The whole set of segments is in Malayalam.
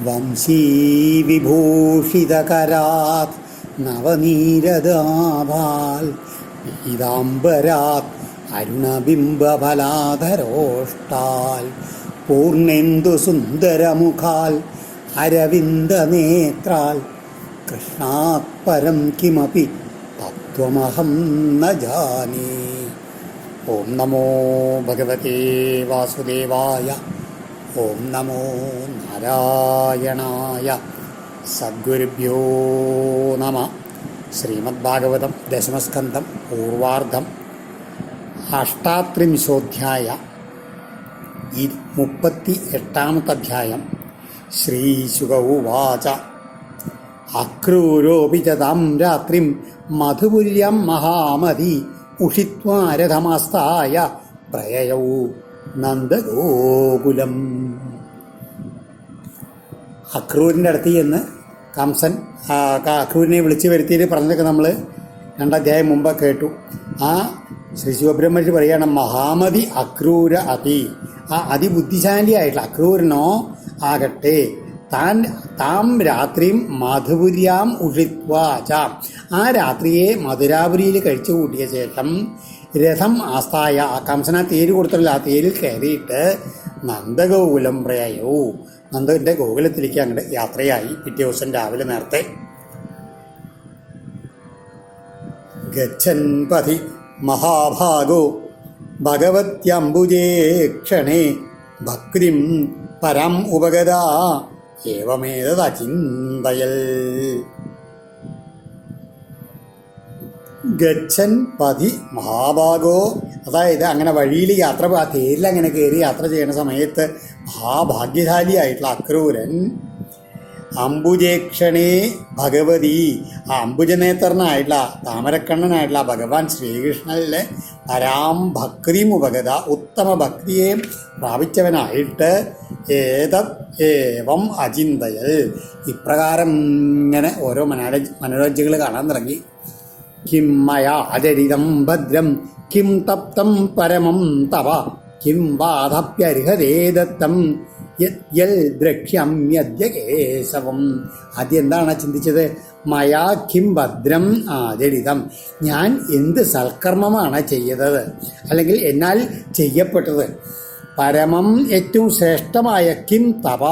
വംശീവിഭൂഷിതകരാത് നവനീരദാഭാൽ പീതാംബരാത് അരുണബിംബഫലാധരോഷ്ടാൽ പൂർണ്ണേന്ദു സുന്ദരമുഖാൽ അരവിന്ദനേത്രാൽ കൃഷ്ണാത് പരം കിമപി തത്വമഹം ന ജാനേ. ഓം നമോ ഭഗവതേ വാസുദേവായ. ഓം നമോ നാരായണായ. സദ്ഗുരുഭ്യോ നമ. ശ്രീമദ്ഭാഗവതം ദശമസ്കന്ധം പൂർവാർദ്ധം അഷ്ടാത്രിംശോധ്യായ 38 അധ്യായം. ശ്രീശുക ഉവാച അക്രൂരോപി ച താം രാത്രിം മധുപുര്യം മഹാമതി ഉഷിത്വാ രഥമാസ്ഥായ പ്രയയൗ നന്ദഗോകുലം. അക്രൂരിൻ്റെ അടുത്ത് ചെന്ന് കംസൻ അക്രൂരിനെ വിളിച്ചു വരുത്തിയിട്ട് പറഞ്ഞതൊക്കെ നമ്മൾ 2 അധ്യായം മുമ്പ് കേട്ടു. ആ ശ്രീ ശിവബ്രഹ്മർഷി പറയുകയാണ്, മഹാമതി അക്രൂര അതി, ആ അതിബുദ്ധിശാലിയായിട്ടുള്ള അക്രൂരനോ ആകട്ടെ താം രാത്രിയും മധുപുര്യാം ഉഷിത്വാച, ആ രാത്രിയെ മധുരാപുരിയിൽ കഴിച്ചു കൂട്ടിയ ശേഷം രഥം ആസ്ഥായ, ആ കംസന തേര് കൊടുത്തുള്ള ആ തേരിൽ കയറിയിട്ട് നന്ദഗോകുലം പ്രയോ, നന്ദൻ്റെ ഗോകുലത്തിലേക്ക് അങ്ങോട്ട് യാത്രയായി. പിറ്റേ ദിവസം രാവിലെ നേരത്തെ. ഗച്ഛൻ പഥി മഹാഭാഗോ ഭഗവത്യംബുജേ ക്ഷണേ ഭക്തിം പരം ഉപഗതാ ഏവമേതചിന്തയൽ. ഗച്ഛൻ പഥി മഹാഭാഗോ, അതായത് അങ്ങനെ വഴിയിൽ യാത്ര, ആ തേരിൽ അങ്ങനെ കയറി യാത്ര ചെയ്യുന്ന സമയത്ത് മഹാഭാഗ്യശാലിയായിട്ടുള്ള അക്രൂരൻ അംബുജേക്ഷണേ ഭഗവതി, ആ അംബുജനേത്രനായിട്ടുള്ള താമരക്കണ്ണനായിട്ടുള്ള ഭഗവാൻ ശ്രീകൃഷ്ണനിലെ പരാം ഭക്തിയും ഉപഗത, ഉത്തമ ഭക്തിയെ പ്രാപിച്ചവനായിട്ട് ഏവം അചിന്തയൽ, ഇപ്രകാരം ഇങ്ങനെ ഓരോ മനോരഞ്ജകൾ കാണാൻ തുടങ്ങി. കിം മയാ ആചരിതം ഭദ്രം കിം തപ്തം പരമം തവ കിം വാധപ്യർഹതേ ദത്തം യൽ ദ്രക്ഷ്യമദ്യ കേശവം. ആദ്യം എന്താണ് ചിന്തിച്ചത്? മയാ കിം ഭദ്രം ആചരിതം, ഞാൻ എന്ത് സൽക്കർമ്മമാണ് ചെയ്തത്, അല്ലെങ്കിൽ എന്നാൽ ചെയ്യപ്പെട്ടത്. പരമം ഏറ്റവും ശ്രേഷ്ഠമായ കിം തപ,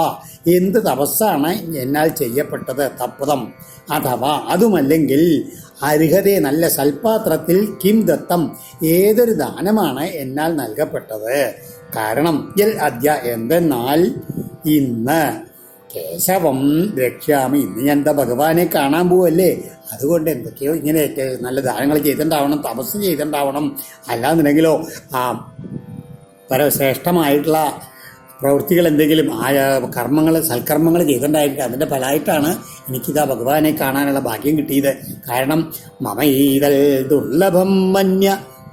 എന്ത് തപസ്സാണ് എന്നാൽ ചെയ്യപ്പെട്ടത്. തപ്തം അഥവാ അതുമല്ലെങ്കിൽ അർഹതേ നല്ല സൽപാത്രത്തിൽ കിം ദത്തം, ഏതൊരു ദാനമാണ് എന്നാൽ നൽകപ്പെട്ടത്. കാരണം യൽ അദ്യ, എന്തെന്നാൽ ഇന്ന് കേശവം രക്ഷ്യാമി, ഇന്ന് ഞാൻ എന്താ ഭഗവാനെ കാണാൻ പോവല്ലേ, അതുകൊണ്ട് എന്തൊക്കെയോ ഇങ്ങനെയൊക്കെ നല്ല ദാനങ്ങൾ ചെയ്തിട്ടുണ്ടാവണം, തപസ് ചെയ്തിട്ടുണ്ടാവണം. അല്ലാന്നുണ്ടെങ്കിലോ ആ പരശ്രേഷ്ഠമായിട്ടുള്ള പ്രവൃത്തികൾ എന്തെങ്കിലും ആ കർമ്മങ്ങൾ സൽക്കർമ്മങ്ങൾ ചെയ്തിട്ടുണ്ടായിരിക്കും, അതിൻ്റെ ഫലമായിട്ടാണ് എനിക്കിതാ ഭഗവാനെ കാണാനുള്ള ഭാഗ്യം കിട്ടിയത്. കാരണം മമൈതൽ ദുർലഭം മന്യ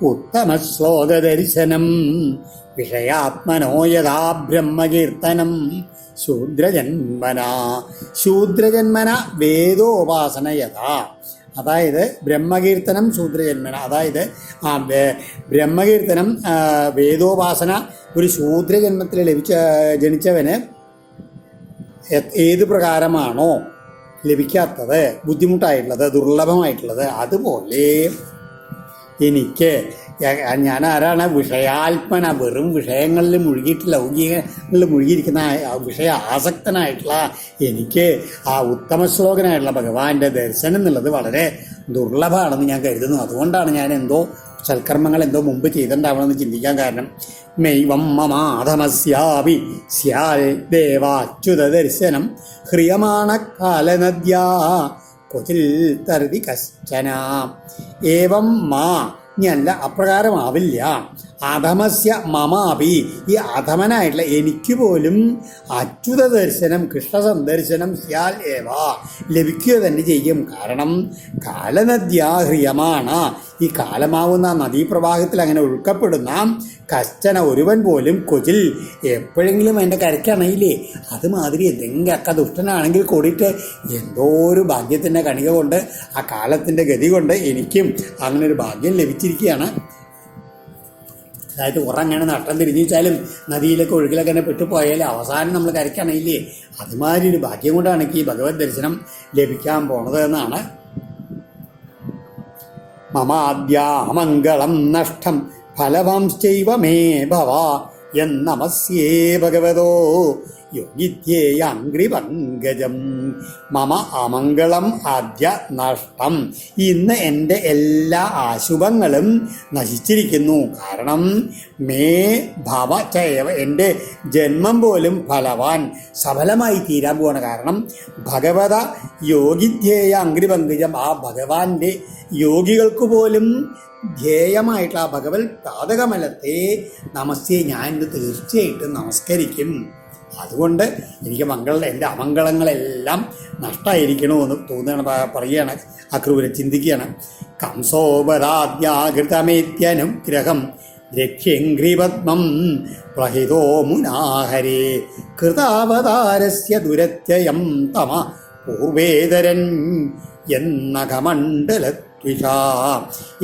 ഉത്തമ ശ്ലോക ദർശനം വിഷയാത്മനോ യഥാ ബ്രഹ്മകീർത്തനം ശൂദ്രജന്മന വേദോപാസന യഥാ, അതായത് ബ്രഹ്മകീർത്തനം ശൂദ്രജന്മന, അതായത് ബ്രഹ്മകീർത്തനം വേദോപാസന ഒരു ശൂദ്രജന്മത്തിൽ ജനിച്ചവന് ഏത് പ്രകാരമാണോ ലഭിക്കാത്തത്, ബുദ്ധിമുട്ടായിട്ടുള്ളത്, ദുർലഭമായിട്ടുള്ളത്, അതുപോലെ എനിക്ക്, ഞാൻ ആരാണ്? വിഷയാത്മന, വെറും വിഷയങ്ങളിൽ മുഴുകിയിട്ട് ലൗകികങ്ങളിൽ മുഴുകിയിരിക്കുന്ന വിഷയ ആസക്തനായിട്ടുള്ള എനിക്ക് ആ ഉത്തമ ശ്ലോകനായിട്ടുള്ള ഭഗവാന്റെ ദർശനം എന്നുള്ളത് വളരെ ദുർലഭമാണെന്ന് ഞാൻ കരുതുന്നു. അതുകൊണ്ടാണ് ഞാൻ എന്തോ സൽക്കർമ്മങ്ങൾ എന്തോ മുമ്പ് ചെയ്തിട്ടുണ്ടാവണമെന്ന് ചിന്തിക്കാൻ കാരണം. മെയ്വം മമാധമസ്യാപി സ്യാൽ ദേവാച്യുത ദർശനം ഹ്രിയമാണ കാലനദ്യാ കൊതിൽ തരുതി കശ്ചന. ഏവം മാ, ഇനിയല്ല അപ്രകാരമാവില്ല. അധമസ്യ മമാപി, ഈ അധമനായിട്ടുള്ള എനിക്ക് പോലും അച്യുത ദർശനം കൃഷ്ണ സന്ദർശനം സ്യാൽ ഏവ, ലഭിക്കുക തന്നെ ചെയ്യും. കാരണം കാലനദ്യാഹ്രിയമാണ്, ഈ കാലമാവുന്ന നദീപ്രവാഹത്തിൽ അങ്ങനെ ഒഴുക്കപ്പെടുന്ന കശ്ചന ഒരുവൻ പോലും കൊച്ചിൽ എപ്പോഴെങ്കിലും അതിൻ്റെ കരയ്ക്കണയില്ലേ, അതുമാതിരി എന്തെങ്കിലൊക്കെ ദുഷ്ടനാണെങ്കിൽ കൂടിയിട്ട് എന്തോ ഒരു ഭാഗ്യത്തിൻ്റെ കണിക കൊണ്ട് ആ കാലത്തിൻ്റെ ഗതി കൊണ്ട് എനിക്കും അങ്ങനെ ഒരു ഭാഗ്യം ലഭിച്ചിരിക്കുകയാണ്. അതായത് ഉറങ്ങനെ നട്ടം തിരിഞ്ഞു വെച്ചാലും നദിയിലൊക്കെ ഒഴുകിലൊക്കെ തന്നെ പെട്ടുപോയാലും അവസാനം നമ്മൾ കരയ്ക്കണയില്ലേ, അതുമാതിരി ഒരു ഭാഗ്യം കൊണ്ടാണ് എനിക്ക് ഈ ഭഗവത് ദർശനം ലഭിക്കാൻ പോണത് എന്നാണ്. മമാദ്യാമംഗളം നഷ്ടം ഫലവംശ്ചൈവ മേ ഭവ എന്നമസ്യേ ഭഗവതോ യോഗിത്യേയംഗ്രിപങ്കജം. മമ അമംഗളം ആദ്യ നഷ്ടം. ഇന്ന് എൻ്റെ എല്ലാ അശുഭങ്ങളും നശിച്ചിരിക്കുന്നു. കാരണം മേ ഭവ ചൈവ, എൻ്റെ ജന്മം പോലും ഫലവാൻ സഫലമായി തീരാൻ പോവാണ്. കാരണം ഭഗവത യോഗിധ്യേയ അംഗ്രിപങ്കജം, ആ ഭഗവാന്റെ യോഗികൾക്ക് പോലും ധ്യേയമായിട്ടുള്ള ആ ഭഗവത് പാദകമലത്തെ നമസ്തേ ഞാൻ ഇന്ന് തീർച്ചയായിട്ടും നമസ്കരിക്കും. അതുകൊണ്ട് എനിക്ക് എൻ്റെ അമംഗളങ്ങളെല്ലാം നഷ്ടമായിരിക്കണമെന്ന് തോന്നുകയാണ്, പറയുകയാണ് അക്രൂരൻ, ചിന്തിക്കുകയാണ്. കംസോപരാദ്യാകൃതമേത്യനുഗ്രഹം രക്ഷ്യംഗ്രിപത്മം പ്രഹിതോ മുനാഹരേ കൃതാവതാരസ്യ ദുരത്യയം തമ പൂർവേതരൻ എന്നഘമണ്ഡല.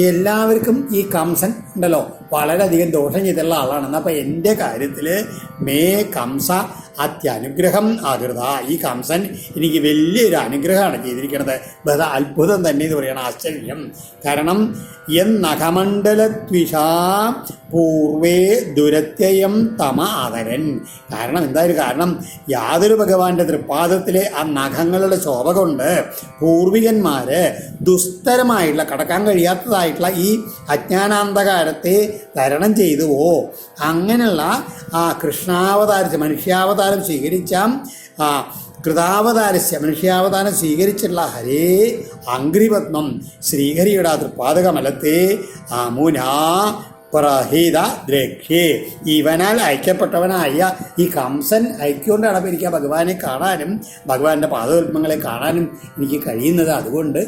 എല്ലാവർക്കും ഈ കംസൻ ഉണ്ടല്ലോ വളരെയധികം ദോഷം ചെയ്തുള്ള ആളാണ്. അപ്പം എൻ്റെ കാര്യത്തിൽ മേ കംസ അത്യനുഗ്രഹം ആകൃത, ഈ കംസൻ എനിക്ക് വലിയൊരു അനുഗ്രഹമാണ് ചെയ്തിരിക്കുന്നത്. ബഹ അത്ഭുതം തന്നെ എന്ന് പറയണം, ആശ്ചര്യം. കാരണം എന്നഖമണ്ഡലദ്വിഷാ പൂർവേ ദുരത്യയം തമ ആദരൻ. കാരണം എന്തായാലും കാരണം യാതൊരു ഭഗവാന്റെ തൃപ്പാദത്തിലെ ആ നഖങ്ങളുടെ ശോഭ കൊണ്ട് പൂർവികന്മാര് ദുസ്തരമായിട്ടുള്ള കടക്കാൻ കഴിയാത്തതായിട്ടുള്ള ഈ അജ്ഞാനാന്ധകാരത്തെ തരണം ചെയ്തുവോ. അങ്ങനെയുള്ള ആ കൃഷ്ണാവതാരം മനുഷ്യാവതാരം സ്വീകരിച്ച കൃതാവതാരസ്യ മനുഷ്യാവതാരം സ്വീകരിച്ചിട്ടുള്ള ഹരേ അംഗ്രിപത്മം ശ്രീഹരിയുടെ തൃപ്പാദകമലത്തെ അമുനാ പ്രഹിത ദ്രക്ഷ്യേ. ഇവനാൽ ഐക്യപ്പെട്ടവനായ ഈ കംസൻ ഐക്യകൊണ്ടാണ് അപ്പോൾ എനിക്ക് ഭഗവാനെ കാണാനും ഭഗവാന്റെ പാദപത്മങ്ങളെ കാണാനും എനിക്ക് കഴിയുന്നത്. അതുകൊണ്ട്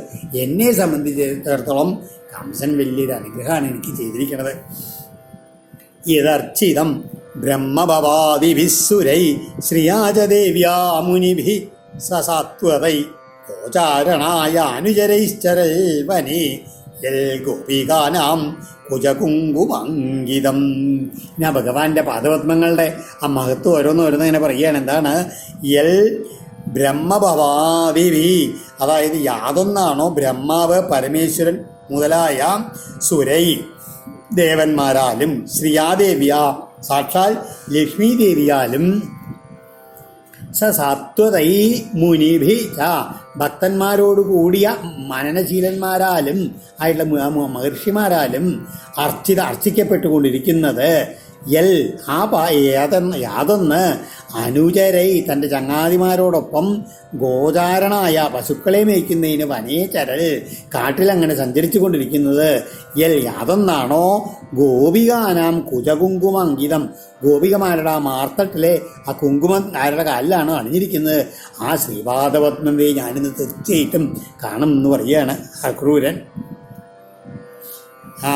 എന്നെ സംബന്ധിച്ചിടത്തോളം കംസൻ വലിയൊരു അനുഗ്രഹമാണ് എനിക്ക് ചെയ്തിരിക്കുന്നത്. യദർച്ചിതം ബ്രഹ്മഭവാദിഭിസ്സുരൈ ശ്രിയാജദേവ്യാ മുനിഭി സസാത്വതൈ ഗോചാരണായ അനുചരൈശ്ചരൈവനേ യൽ ഗോപികാനാം കുജകുങ്കുമങ്കിതം. ഞാൻ ഭഗവാന്റെ പാദപത്മങ്ങളുടെ ആ മഹത്വം ഓരോന്നോരോന്ന് ഇങ്ങനെ പറയുകയാണ്. എന്താണ് യൽ ബ്രഹ്മഭവാദിഭി, അതായത് യാതൊന്നാണോ ബ്രഹ്മാവ് പരമേശ്വരൻ മുതലായ സുരൈ ദേവന്മാരാലും ശ്രീയാദേവിയ സാക്ഷാൽ ലക്ഷ്മി ദേവിയാലും സത്വതൈ മുനിഭി ഭക്തന്മാരോട് കൂടിയ മനനശീലന്മാരാലും ആയിട്ടുള്ള മഹർഷിമാരാലും അർച്ചിക്കപ്പെട്ടുകൊണ്ടിരിക്കുന്നത് യൽ ആ യാതൊന്ന് അനുചരൈ തൻ്റെ ചങ്ങാതിമാരോടൊപ്പം ഗോചാരണായ പശുക്കളെ മേയ്ക്കുന്നതിന് വനേചരൽ കാട്ടിലങ്ങനെ സഞ്ചരിച്ചു കൊണ്ടിരിക്കുന്നത് യൽ യാതൊന്നാണോ ഗോപികാനാം കുജകുങ്കുമ അങ്കിതം, ഗോപികമാരുടെ ആ മാർത്തട്ടിലെ ആ കുങ്കുമം ആരുടെ കാലിലാണ് അണിഞ്ഞിരിക്കുന്നത്. ആ ശ്രീപാദപത്മത്തെ ഞാനിന്ന് തീർച്ചയായിട്ടും കാണും എന്ന് പറയുകയാണ് അക്രൂരൻ.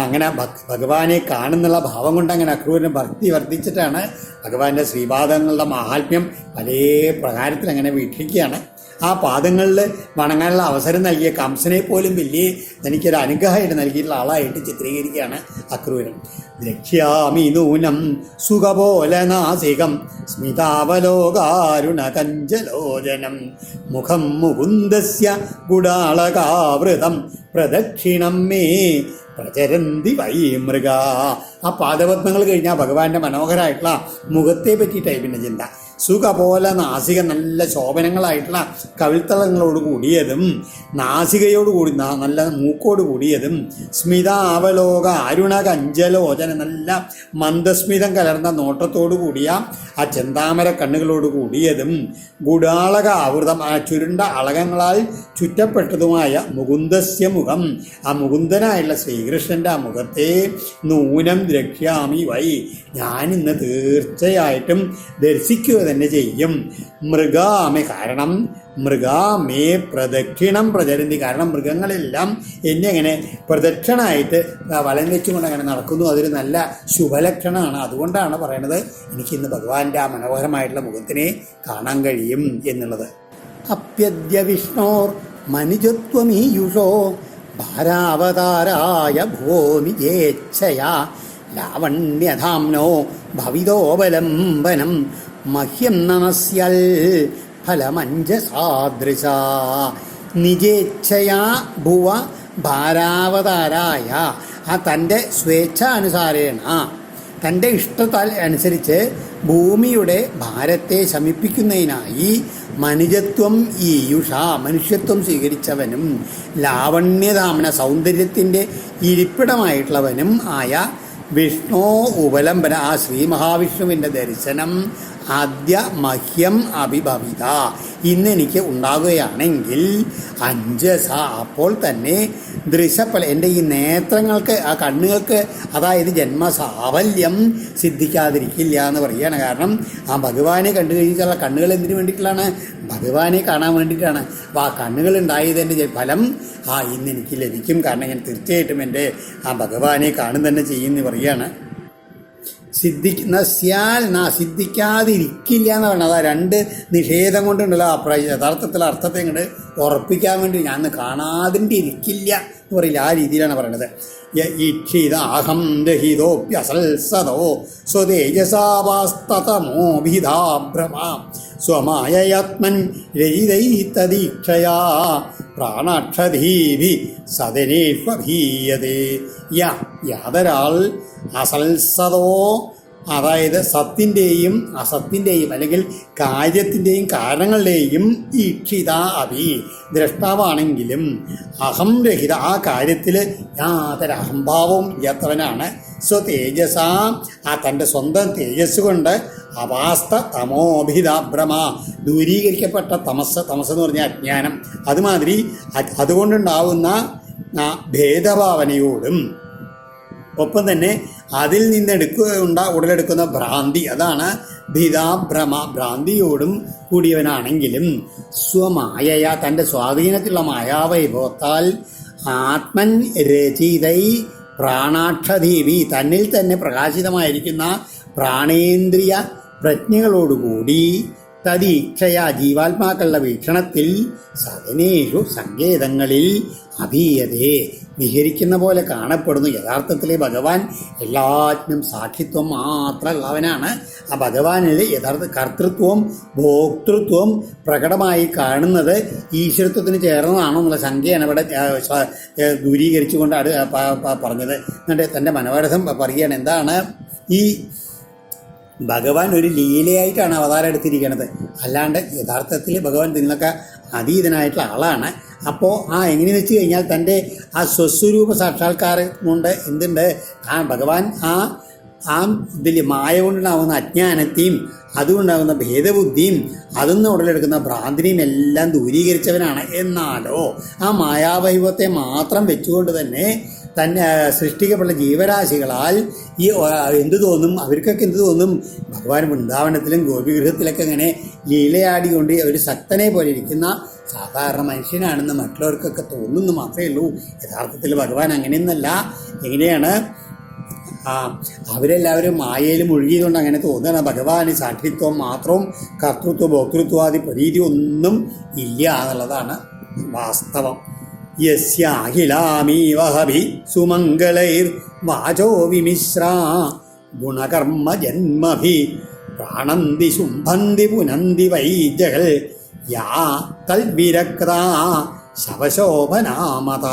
അങ്ങനെ ഭഗവാനെ കാണുന്നുള്ള ഭാവം കൊണ്ട് അങ്ങനെ അക്രൂരന് ഭക്തി വർദ്ധിച്ചിട്ടാണ് ഭഗവാന്റെ ശ്രീപാദങ്ങളുടെ മാഹാത്മ്യം പല പ്രകാരത്തിൽ അങ്ങനെ വീക്ഷിക്കുകയാണ്. ആ പാദങ്ങളിൽ വണങ്ങാനുള്ള അവസരം നൽകിയ കംസനെ പോലും വലിയ തനിക്കൊരു അനുഗ്രഹമായിട്ട് നൽകിയിട്ടുള്ള ആളായിട്ട് ചിത്രീകരിക്കുകയാണ് അക്രൂരൻ. ലക്ഷ്യാമി നൂനം സുഖപോലനാസികം സ്മിതാവലോകാരുണ കഞ്ചലോചനം മുഖം മുകുന്ദസ്യ ഗുഡാളകാവൃതം പ്രദക്ഷിണം മേ പ്രചരന്തി വൈ മൃഗ. ആ പാദപത്മങ്ങൾ കഴിഞ്ഞാൽ ഭഗവാന്റെ മനോഹരമായിട്ടുള്ള മുഖത്തെ പറ്റിയിട്ടായി പിന്നെ ചിന്ത. സുഖപോലെ നാസിക നല്ല ശോഭനങ്ങളായിട്ടുള്ള കവിൾത്തളങ്ങളോട് കൂടിയതും നാസികയോട് കൂടി നല്ല മൂക്കോട് കൂടിയതും സ്മിതാവലോക അരുണ കഞ്ചലോചന നല്ല മന്ദസ്മിതം കലർന്ന നോട്ടത്തോടു കൂടിയ ആ ചെന്താമര കണ്ണുകളോട് കൂടിയതും ഗുഡാളക ആവൃതം ആ ചുരുണ്ട അളകങ്ങളാൽ ചുറ്റപ്പെട്ടതുമായ മുകുന്ദസ്യ മുഖം, ആ മുകുന്ദനായുള്ള ശ്രീകൃഷ്ണൻ്റെ ആ മുഖത്തെ നൂനം ദ്രക്ഷ്യാമി വൈ, ഞാനിന്ന് തീർച്ചയായിട്ടും ദർശിക്കുക തന്നെ ചെയ്യും. മൃഗാമേ, കാരണം മൃഗാമേ പ്രദക്ഷിണം പ്രചരന്തി, കാരണം മൃഗങ്ങളെല്ലാം എന്നെ അങ്ങനെ പ്രദക്ഷിണമായിട്ട് വലം വെച്ചുകൊണ്ട് അങ്ങനെ നടക്കുന്നു. അതൊരു നല്ല ശുഭലക്ഷണമാണ്. അതുകൊണ്ടാണ് പറയണത് എനിക്കിന്ന് ഭഗവാന്റെ ആ മനോഹരമായിട്ടുള്ള മുഖത്തിനെ കാണാൻ കഴിയും എന്നുള്ളത്. അപ്യദ്യ വിഷ്ണോർ മനുജത്വമീയുഷോ ഭാരാവതാരായ ഭൂമി യേച്ഛയാ ലാവണ്യധാംനോ ഭവിതോപലംബനം മഹ്യം നമസ്യൽ ഫലമഞ്ജസാദൃശ നിജേച്ഛയാ ഭുവ ഭാരാവതാരായ ആ തൻ്റെ സ്വേച്ഛാനുസാരേണ തൻ്റെ ഇഷ്ടത്താൽ അനുസരിച്ച് ഭൂമിയുടെ ഭാരത്തെ ശമിപ്പിക്കുന്നതിനായി മനുജത്വം ഈയുഷ മനുഷ്യത്വം സ്വീകരിച്ചവനും ലാവണ്യധാമന സൗന്ദര്യത്തിൻ്റെ ഇരിപ്പിടമായിട്ടുള്ളവനും ആയ വിഷ്ണു ഉപലംബന ആ ശ്രീ മഹാവിഷ്ണുവിൻ്റെ ദർശനം ആദ്യ മഹ്യം അഭിഭവിത ഇന്നെനിക്ക് ഉണ്ടാകുകയാണെങ്കിൽ അഞ്ജസ അപ്പോൾ തന്നെ ദൃശഫല എൻ്റെ ഈ നേത്രങ്ങൾക്ക് ആ കണ്ണുകൾക്ക് അതായത് ജന്മസാഫല്യം സിദ്ധിക്കാതിരിക്കില്ല എന്ന് പറയുകയാണ്. കാരണം ആ ഭഗവാനെ കണ്ടു കഴിഞ്ഞാൽ കണ്ണുകൾ എന്തിനു വേണ്ടിയിട്ടുള്ളതാണ്? ഭഗവാനെ കാണാൻ വേണ്ടിയിട്ടാണ്. അപ്പോൾ ആ കണ്ണുകൾ ഉണ്ടായതിൻ്റെ ഫലം ഇന്നെനിക്ക് ലഭിക്കും. കാരണം ഞാൻ തീർച്ചയായിട്ടും എൻ്റെ ആ ഭഗവാനെ കാണും തന്നെ ചെയ്യുമെന്ന് പറയുകയാണ്. സിദ്ധിക്കാതിരിക്കില്ല എന്ന് പറഞ്ഞത് ആ രണ്ട് നിഷേധം കൊണ്ടുണ്ടല്ലോ ആ യഥാർത്ഥത്തിൽ അർത്ഥത്തെ ഇങ്ങോട്ട് ഉറപ്പിക്കാൻ വേണ്ടി ഞാൻ കാണാതിൻ്റെ ഇരിക്കില്ല എന്ന് പറയില്ല. ആ രീതിയിലാണ് പറയണത്. ഈക്ഷിതാഹം രഹിതോപ്യസൽസതോ സ്വതേജസാവാസ്തമോഭിധാഭ്രമ സ്വമായയാത്മൻ രഹിതൈതദീക്ഷയാ പ്രാണാക്ഷധീഭി സദനേഷ്വഭീയതേ യാതൊരാൾ അസൽസതോ അതായത് സത്തിൻ്റെയും അസത്തിൻ്റെയും അല്ലെങ്കിൽ കാര്യത്തിൻ്റെയും കാരണങ്ങളുടെയും ഈക്ഷിത അഭി ദ്രഷ്ടാവാണെങ്കിലും അഹം രഹിത ആ കാര്യത്തിൽ യാതൊരു അഹംഭാവവും ഇല്ലാത്തവനാണ്. സ്വതേജസ ആ തൻ്റെ സ്വന്തം തേജസ് കൊണ്ട് അവാസ്ത തമോഭിധാഭ്രമ ദൂരീകരിക്കപ്പെട്ട തമസ് എന്ന് പറഞ്ഞാൽ അജ്ഞാനം അതുമാതിരി അതുകൊണ്ടുണ്ടാവുന്ന ഭേദഭാവനയോടും ഒപ്പം തന്നെ അതിൽ ഉടലെടുക്കുന്ന ഭ്രാന്തി അതാണ് ഭ്രാന്തിയോടും കൂടിയവനാണെങ്കിലും സ്വമായയ തൻ്റെ സ്വാധീനത്തിലുള്ള മായാവൈഭവത്താൽ ആത്മൻ രചിതൈ പ്രാണാക്ഷധീവി തന്നിൽ തന്നെ പ്രകാശിതമായിരിക്കുന്ന പ്രാണേന്ദ്രിയ പ്രജ്ഞകളോടുകൂടി തദീക്ഷയ ജീവാത്മാക്കളുടെ വീക്ഷണത്തിൽ സദനേഷു സങ്കേതങ്ങളിൽ അഭീയതേ വിഹരിക്കുന്ന പോലെ കാണപ്പെടുന്നു. യഥാർത്ഥത്തിലെ ഭഗവാൻ എല്ലാറ്റിനും സാക്ഷിത്വം മാത്രമുള്ളവനാണ്. ആ ഭഗവാനിൽ യഥാർത്ഥ കർത്തൃത്വവും ഭോക്തൃത്വവും പ്രകടമായി കാണുന്നത് ഈശ്വരത്വത്തിന് ചേർന്നതാണോ എന്നുള്ള ശങ്കയാണ് ഇവിടെ ദൂരീകരിച്ചുകൊണ്ട് പറഞ്ഞത്. എന്നിട്ട് തൻ്റെ മനോരഥം പറയുകയാണ്. എന്താണ് ഈ ഭഗവാൻ ഒരു ലീലയായിട്ടാണ് അവതാരം എടുത്തിരിക്കുന്നത്, അല്ലാണ്ട് യഥാർത്ഥത്തിൽ ഭഗവാൻ നിന്നൊക്കെ അതീതനായിട്ടുള്ള ആളാണ്. അപ്പോൾ എങ്ങനെയെന്ന് വെച്ച് കഴിഞ്ഞാൽ തൻ്റെ ആ സ്വസ്വരൂപ സാക്ഷാത്കാരം കൊണ്ട് എന്തുണ്ട് ഭഗവാൻ ഇതിൽ മായ കൊണ്ടുണ്ടാകുന്ന അജ്ഞാനത്തെയും അതുകൊണ്ടാകുന്ന ഭേദബുദ്ധിയും അതിന്ന് ഉടലെടുക്കുന്ന ഭ്രാന്തിനെയും എല്ലാം ദൂരീകരിച്ചവനാണ്. എന്നാലോ ആ മായാവൈഭവത്തെ മാത്രം വെച്ചുകൊണ്ട് തന്നെ സൃഷ്ടിക്കപ്പെട്ട ജീവരാശികളാൽ എന്തു തോന്നും, അവർക്കൊക്കെ എന്ത് തോന്നും, ഭഗവാൻ വൃന്ദാവനത്തിലും ഗോപിഗൃഹത്തിലൊക്കെ ഇങ്ങനെ ലീലയാടിക്കൊണ്ട് ഒരു ശക്തനെ പോലെ ഇരിക്കുന്ന സാധാരണ മനുഷ്യനാണെന്ന് മറ്റുള്ളവർക്കൊക്കെ തോന്നുന്നു മാത്രമേ ഉള്ളൂ. യഥാർത്ഥത്തിൽ ഭഗവാൻ അങ്ങനെയൊന്നല്ല. എങ്ങനെയാണ് അവരെല്ലാവരും മായയിൽ മുഴുകിയതുകൊണ്ട് അങ്ങനെ തോന്നുകയാണ്. ഭഗവാന് സാക്ഷിത്വം മാത്രവും കർത്തൃത്വ ഭോക്തൃത്വാദി പ്രതീതി ഒന്നും ഇല്ല എന്നുള്ളതാണ് വാസ്തവം. യസ്യാഖിലാമീവഹഭി സുമംഗളൈർ വാചോ വിമിശ്രാ ഗുണകർമ്മ ജന്മഭി പ്രാണന്തി ശുംഭന്തി പുനന്തി വൈജകൾ യാ തൽവിരക്താ ശവശോഭനാമത.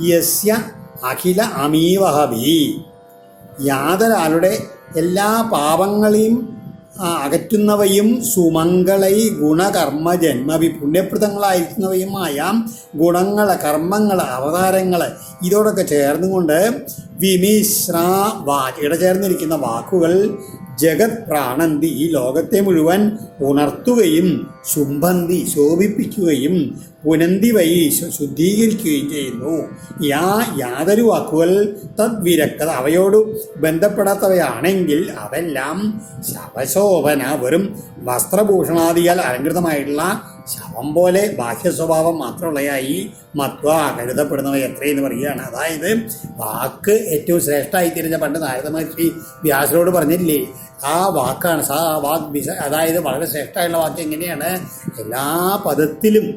യസ്യ അഖില അമീവഹഭി യാതൊരാളുടെ എല്ലാ പാപങ്ങളെയും അകറ്റുന്നവയും സുമംഗളൈ ഗുണകർമ്മ ജന്മഭി പുണ്യപ്രദങ്ങളായിരിക്കുന്നവയുമായ ഗുണങ്ങൾ, കർമ്മങ്ങൾ, അവതാരങ്ങൾ ഇതോടൊക്കെ ചേർന്നുകൊണ്ട് വിമിശ്രാ ഇടചേർന്നിരിക്കുന്ന വാക്കുകൾ ജഗത് പ്രാണന്തി ഈ ലോകത്തെ മുഴുവൻ ഉണർത്തുകയും ശുംഭന്തി ശോഭിപ്പിക്കുകയും പുനന്തി വൈ ശുദ്ധീകരിക്കുകയും ചെയ്യുന്നു. യാതൊരു വാക്കുകൾ തദ്വിരക്തത അവയോട് ബന്ധപ്പെടാത്തവയാണെങ്കിൽ അതെല്ലാം ശവശോഭന വെറും വസ്ത്രഭൂഷണാദിയാൽ അലങ്കൃതമായിട്ടുള്ള ശവം പോലെ ബാഹ്യ സ്വഭാവം മാത്രമുള്ളതായി മത്വ കരുതപ്പെടുന്നവ എത്രയെന്ന് പറയുകയാണ്. അതായത് വാക്ക് ഏറ്റവും ശ്രേഷ്ഠമായി തിരിഞ്ഞ പണ്ട് നാരദ മഹർഷി വ്യാസരോട് പറഞ്ഞില്ലേ, ആ വാക്കാണ് അതായത് വളരെ ശ്രേഷ്ഠമായുള്ള വാക്ക് എങ്ങനെയാണ് എല്ലാ പദത്തിലും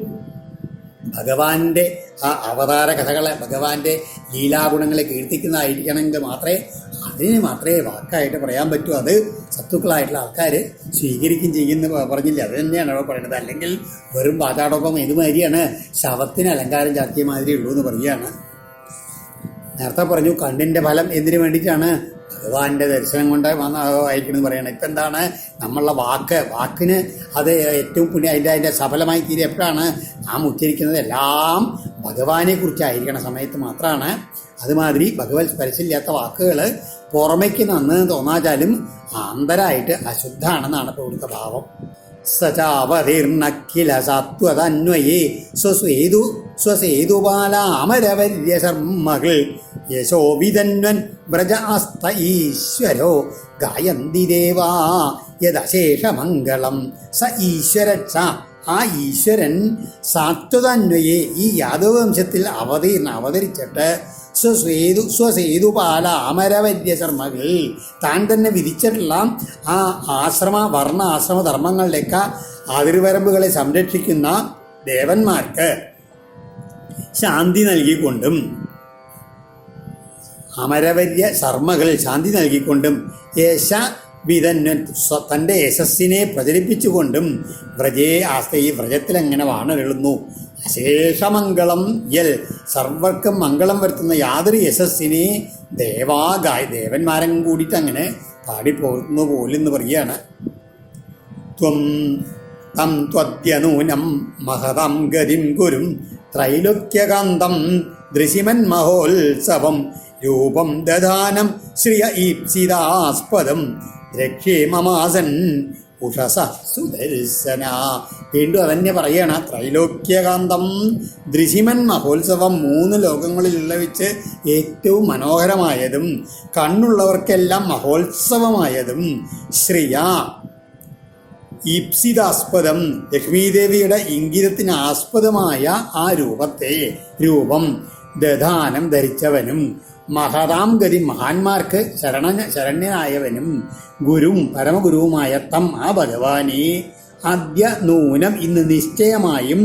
ഭഗവാന്റെ ആ അവതാര കഥകളെ, ഭഗവാന്റെ ലീലാഗുണങ്ങളെ കീർത്തിക്കുന്നതായിരിക്കണമെങ്കിൽ അതിന് മാത്രമേ വാക്കായിട്ട് പറയാൻ പറ്റൂ. അത് സത്തുക്കളായിട്ടുള്ള ആൾക്കാർ സ്വീകരിക്കും ചെയ്യുന്ന പറഞ്ഞില്ല. അത് തന്നെയാണ് അവിടെ പറയുന്നത്. അല്ലെങ്കിൽ വെറും വാചാടോപം ഇതുമാതിരിയാണ്, ശവത്തിന് അലങ്കാരം ചാർത്തിയ മാതിരി ഉള്ളൂ എന്ന് പറയുകയാണ്. നേരത്തെ പറഞ്ഞു കണ്ണിൻ്റെ ഫലം എന്തിനു വേണ്ടിയിട്ടാണ്? ഭഗവാന്റെ ദർശനം കൊണ്ട് ആയിരിക്കണമെന്ന് പറയണം. ഇപ്പം എന്താണ് നമ്മളുടെ വാക്കിന് അത് ഏറ്റവും പുണ്യം, അതിൻ്റെ സഫലമായി തീരെ എപ്പോഴാണ് നാം ഉച്ചരിക്കുന്നത് എല്ലാം ഭഗവാനെ കുറിച്ചായിരിക്കണ സമയത്ത് മാത്രമാണ്. അതുമാതിരി ഭഗവത് സ്പർശമില്ലാത്ത വാക്കുകൾ പുറമേക്ക് നന്ന് തോന്നാച്ചാലും ആന്തരായിട്ട് അശുദ്ധാണെന്നാണ് ഇപ്പോൾ ഇവിടുത്തെ ഭാവം. സചാവതീർണക്കില സത്വതന്വയേ സ്വസേതുപാലാമരവര്യ ശർമ്മകൾ യശോവിതന്വൻ വ്രജാസ്ത ഈശ്വരോ ഗായന്തി ദേവാ യദശേഷമംഗളം സ ഈശ്വരക്ഷ. ആ ഈശ്വരൻ സാത്വതന്വയെ ഈ യാദവ വംശത്തിൽ അവതരിച്ചിട്ട് സ്വസേതുപാല അമരവര്യ ശർമ്മകൾ താൻ തന്നെ വിധിച്ചിട്ടുള്ള ആ വർണ്ണ ആശ്രമ ധർമ്മങ്ങളിലേക്ക് അതിർവരമ്പുകളെ സംരക്ഷിക്കുന്ന ദേവന്മാർക്ക് ശാന്തി നൽകിക്കൊണ്ടും അമരവര്യ ശർമ്മകൾ ശാന്തി നൽകിക്കൊണ്ടും യേശ വിതന്വൻ തൻ്റെ യശസ്സിനെ പ്രചരിപ്പിച്ചുകൊണ്ടും വ്രജേ ഈ വ്രജത്തിലെങ്ങനെ വാണരുളുന്നു. അശേഷമംഗളം സർവർക്കും മംഗളം വരുത്തുന്ന യാതൊരു യശസ്സിനെ ദേവന്മാരും കൂടിയിട്ട് അങ്ങനെ പാടിപ്പോകുന്നു പോലെന്ന് പറയുകയാണ്. തം ത്വദ്യനൂനം മഹതം ഗതിം ഗുരും ത്രൈലോക്യകാന്തം ദൃശിമൻ മഹോത്സവം രൂപം ദധാനം ശ്രിയ ഈപ്സിതാസ്പദം രക്ഷേ മമാസൻ ഉഷസ സുദർശന. വീണ്ടും അതന്നെ പറയണ. ത്രൈലോക്യകാന്തം ദൃശിമൻ മഹോത്സവം, 3 ലോകങ്ങളിലുള്ള വെച്ച് ഏറ്റവും മനോഹരമായതും കണ്ണുള്ളവർക്കെല്ലാം മഹോത്സവമായതും ശ്രിയ ഈപ്സിതാസ്പദം ലക്ഷ്മീദേവിയുടെ ഇംഗിതത്തിന് ആസ്പദമായ ആ രൂപം ദധാനം ധരിച്ചവനും മഹതാം ഗതി മഹാന്മാർക്ക് ശരണ്യനായവനും ഗുരും പരമഗുരുവുമായ തം ആ ഭഗവാനെ അദ്യ നൂനം ഇന്ന് നിശ്ചയമായും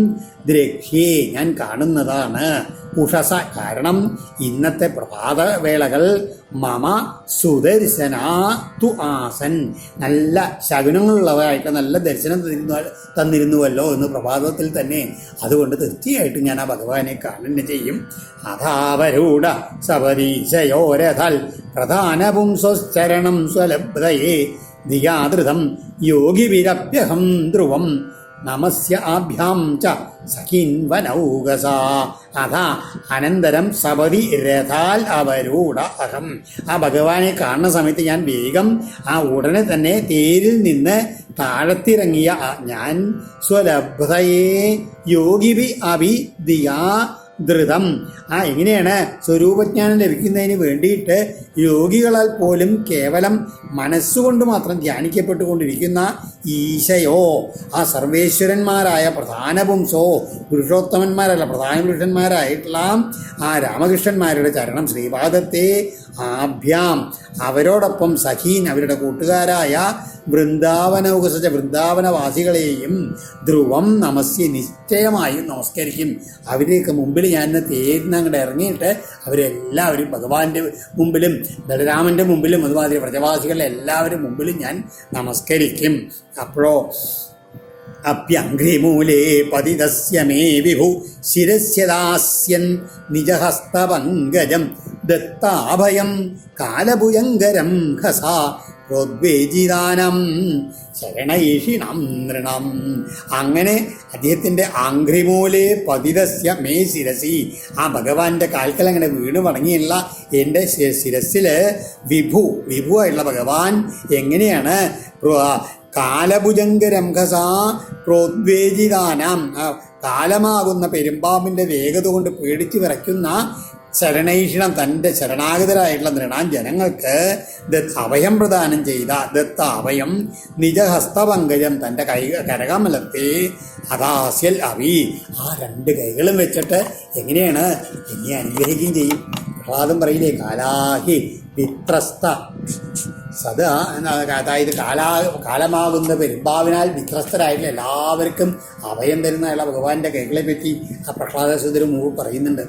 ദ്രക്ഷ്യേ ഞാൻ കാണുന്നതാണ്. ഉഷസ കാരണം ഇന്നത്തെ പ്രഭാതവേളകൾ മമ സുദർശന തു ആസൻ നല്ല ശകുനങ്ങളുള്ളവരായിട്ട് നല്ല ദർശനം തന്നിരുന്നുവല്ലോ എന്ന് പ്രഭാതത്തിൽ തന്നെ. അതുകൊണ്ട് തീർച്ചയായിട്ടും ഞാൻ ആ ഭഗവാനെ കാണുക ചെയ്യും. അഥാവരൂഢ സപരീശയോരഥാൽ പ്രധാനവും സ്വശ്ചരണം സ്വലബ്ധയേ ധിയാധൃതം യോഗിവിരപ്യഹം ധ്രുവം നമസ്യ ആഭ്യാം ച സഖീൻവനൗകസ. അനന്തരം സപതി രഥാൽ അവരൂഢ അഹം. ആ ഭഗവാനെ കാണുന്ന സമയത്ത് ഞാൻ വേഗം ഉടനെ തന്നെ തേരിൽ നിന്ന് താഴത്തിറങ്ങിയ ഞാൻ സ്വലബ്ധയെ യോഗിവി അഭിധിയാ ധൃതം. എങ്ങനെയാണ് സ്വരൂപജ്ഞാനം ലഭിക്കുന്നതിന് വേണ്ടിയിട്ട് യോഗികളാൽ പോലും കേവലം മനസ്സുകൊണ്ട് മാത്രം ധ്യാനിക്കപ്പെട്ടുകൊണ്ടിരിക്കുന്ന ഈശയോ ആ സർവേശ്വരന്മാരായ പ്രധാന പുംസോ പുരുഷോത്തമന്മാരല്ല പ്രധാന പുരുഷന്മാരായിട്ടുള്ള ആ രാമകൃഷ്ണന്മാരുടെ ചരണം ശ്രീപാദത്തെ ആഭ്യാം അവരോടൊപ്പം സഖീൻ അവരുടെ കൂട്ടുകാരായ വൃന്ദാവനൗകസ വൃന്ദാവനവാസികളെയും ധ്രുവം നമസ്യ നിശ്ചയമായും നമസ്കരിക്കും. അവരേക്ക് മുമ്പിൽ ഞാൻ തേരിന്ന് അങ്ങോട്ട് ഇറങ്ങിയിട്ട് അവരെല്ലാവരും ഭഗവാന്റെ മുമ്പിലും ബലരാമൻ്റെ മുമ്പിലും അതുമാതിരി വ്രജവാസികളുടെ എല്ലാവരും മുമ്പിലും ഞാൻ നമസ്കരിക്കും. അപ്പോഴോ അപ്യംഘ്രിമൂലേ പതിതസ്യ മേ വിഭു ശിരസ്യദാസ്യൻ നിജഹസ്തപങ്കജം ദത്താഭയം കാലഭുജങ്കരം ഖസ പ്രോദ്വേജിതാനം ശരണൈഷിണം നൃണം. അങ്ങനെ അദ്ദേഹത്തിൻ്റെ ആംഘ്രിമൂലേ പതിതസ്യ മേ ശിരസി ആ ഭഗവാന്റെ കാൽക്കൽ അങ്ങനെ വീണ് വണങ്ങിയുള്ള എൻ്റെ ശിരസിൽ വിഭുവായിട്ടുള്ള ഭഗവാൻ എങ്ങനെയാണ് കാലഭുജങ്കരംഘസ പ്രോദ്വേജിതാനം കാലമാകുന്ന പെരുമ്പാമ്പിൻ്റെ വേഗത കൊണ്ട് പേടിച്ച് വിറയ്ക്കുന്ന ശരണൈഷിണം തൻ്റെ ശരണാഗതരായിട്ടുള്ള നൃണാൻ ജനങ്ങൾക്ക് അഭയം പ്രദാനം ചെയ്ത ദത്ത അഭയം നിജഹസ്തപങ്കജം തൻ്റെ കരകമലത്തെ അദാസ്യൽ അവി ആ 2 കൈകളും വെച്ചിട്ട് എങ്ങനെയാണ് എന്നെ അനുഗ്രഹിക്കുകയും ചെയ്യും. പ്രഹ്ലാദം പറയില്ലേ കാലാഹി വിത്രസ്ത സദാ അതായത് കാലമാകുന്ന പെരുമ്പാവിനാൽ വിത്രസ്തരായിട്ടുള്ള എല്ലാവർക്കും അഭയം തരുന്നതായുള്ള ഭഗവാന്റെ കൈകളെ പറ്റി ആ പ്രഹ്ലാദസുന്ദരം മുമ്പ് പറയുന്നുണ്ട്.